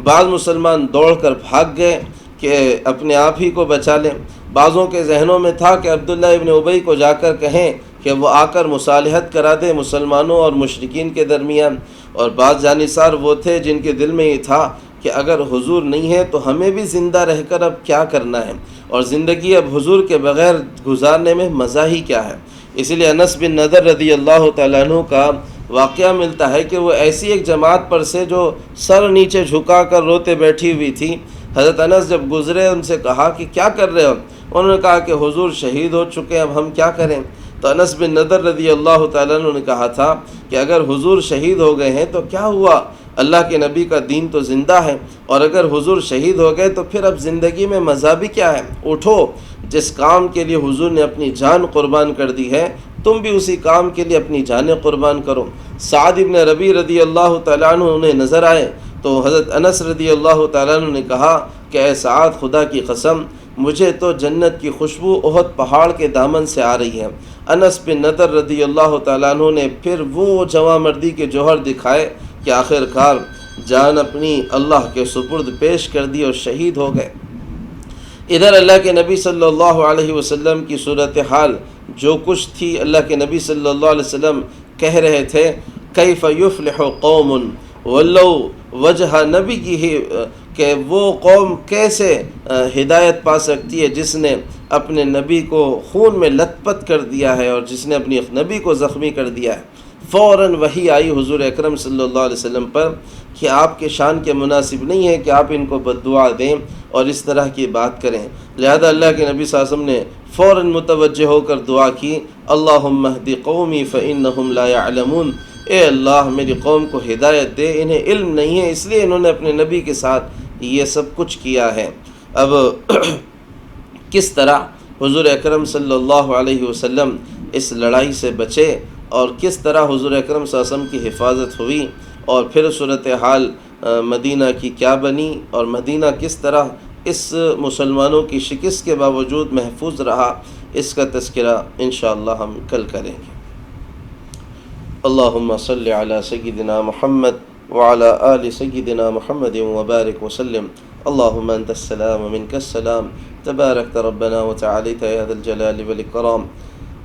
بعض مسلمان دوڑ کر بھاگ گئے کہ اپنے آپ ہی کو بچا لیں، بعضوں کے ذہنوں میں تھا کہ عبداللہ ابن ابی کو جا کر کہیں کہ وہ آ کر مصالحت کرا دے مسلمانوں اور مشرکین کے درمیان، اور بعض جانصار وہ تھے جن کے دل میں یہ تھا کہ اگر حضور نہیں ہے تو ہمیں بھی زندہ رہ کر اب کیا کرنا ہے، اور زندگی اب حضور کے بغیر گزارنے میں مزہ ہی کیا ہے۔ اسی لیے انس بن نضر رضی اللہ تعالیٰ عنہ کا واقعہ ملتا ہے کہ وہ ایسی ایک جماعت پر سے جو سر نیچے جھکا کر روتے بیٹھی ہوئی تھی، حضرت انس جب گزرے ان سے کہا کہ کیا کر رہے ہو، انہوں نے کہا کہ حضور شہید ہو چکے ہیں، اب ہم کیا کریں۔ تو انس بن نضر رضی اللہ تعالیٰ عنہ نے کہا تھا کہ اگر حضور شہید ہو گئے ہیں تو کیا ہوا، اللہ کے نبی کا دین تو زندہ ہے، اور اگر حضور شہید ہو گئے تو پھر اب زندگی میں مزہ بھی کیا ہے، اٹھو، جس کام کے لیے حضور نے اپنی جان قربان کر دی ہے تم بھی اسی کام کے لیے اپنی جانیں قربان کرو۔ سعد ابن ربیع رضی اللہ تعالیٰ عنہ انہیں نظر آئے تو حضرت انس رضی اللہ تعالیٰ عنہ نے کہا کہ اے سعد، خدا کی قسم مجھے تو جنت کی خوشبو احد پہاڑ کے دامن سے آ رہی ہے۔ انس بن نضر رضی اللہ تعالیٰ عنہ نے پھر وہ جواں مردی کے جوہر دکھائے کہ آخر کار جان اپنی اللہ کے سپرد پیش کر دی اور شہید ہو گئے۔ ادھر اللہ کے نبی صلی اللہ علیہ وسلم کی صورتحال جو کچھ تھی، اللہ کے نبی صلی اللہ علیہ وسلم کہہ رہے تھے، کیف یفلح قوم ولو وجہ نبی کی، کہ وہ قوم کیسے ہدایت پا سکتی ہے جس نے اپنے نبی کو خون میں لت پت کر دیا ہے اور جس نے اپنی نبی کو زخمی کر دیا ہے۔ فوراً وحی آئی حضور اکرم صلی اللہ علیہ وسلم پر کہ آپ کے شان کے مناسب نہیں ہے کہ آپ ان کو بد دعا دیں اور اس طرح کی بات کریں، لہذا اللہ کے نبی صلی اللہ علیہ وسلم نے فوراً متوجہ ہو کر دعا کی، اللہم اہد قومی فإنہم لا یعلمون، اے اللہ میری قوم کو ہدایت دے، انہیں علم نہیں ہے اس لیے انہوں نے اپنے نبی کے ساتھ یہ سب کچھ کیا ہے۔ اب کس طرح حضور اکرم صلی اللہ علیہ وسلم اس لڑائی سے بچے اور کس طرح حضور اکرم صلی اللہ علیہ وسلم کی حفاظت ہوئی، اور پھر صورتحال مدینہ کی کیا بنی، اور مدینہ کس طرح اس مسلمانوں کی شکست کے باوجود محفوظ رہا، اس کا تذکرہ انشاءاللہ ہم کل کریں گے۔ اللہم صلی علی سیدنا محمد وعلی آل سیدنا محمد وبارک وسلم۔ اللہم انت السلام ومنک السلام، تبارکت ربنا وتعالیت یا ذا الجلال والاکرام۔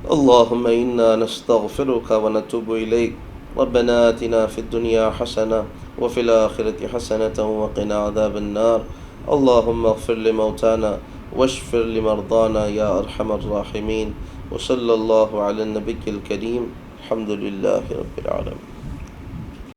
اللہم انا نستغفرک ونتوب الیک، ربنا آتنا فی الدنیا حسنہ وفی الآخرة حسنة وقنا عذاب النار۔ اللہم اغفر لموتانا واشفر لمرضانا یا ارحم الراحمین، وصلی اللہ علی النبی الکریم، الحمد للہ رب العالمین۔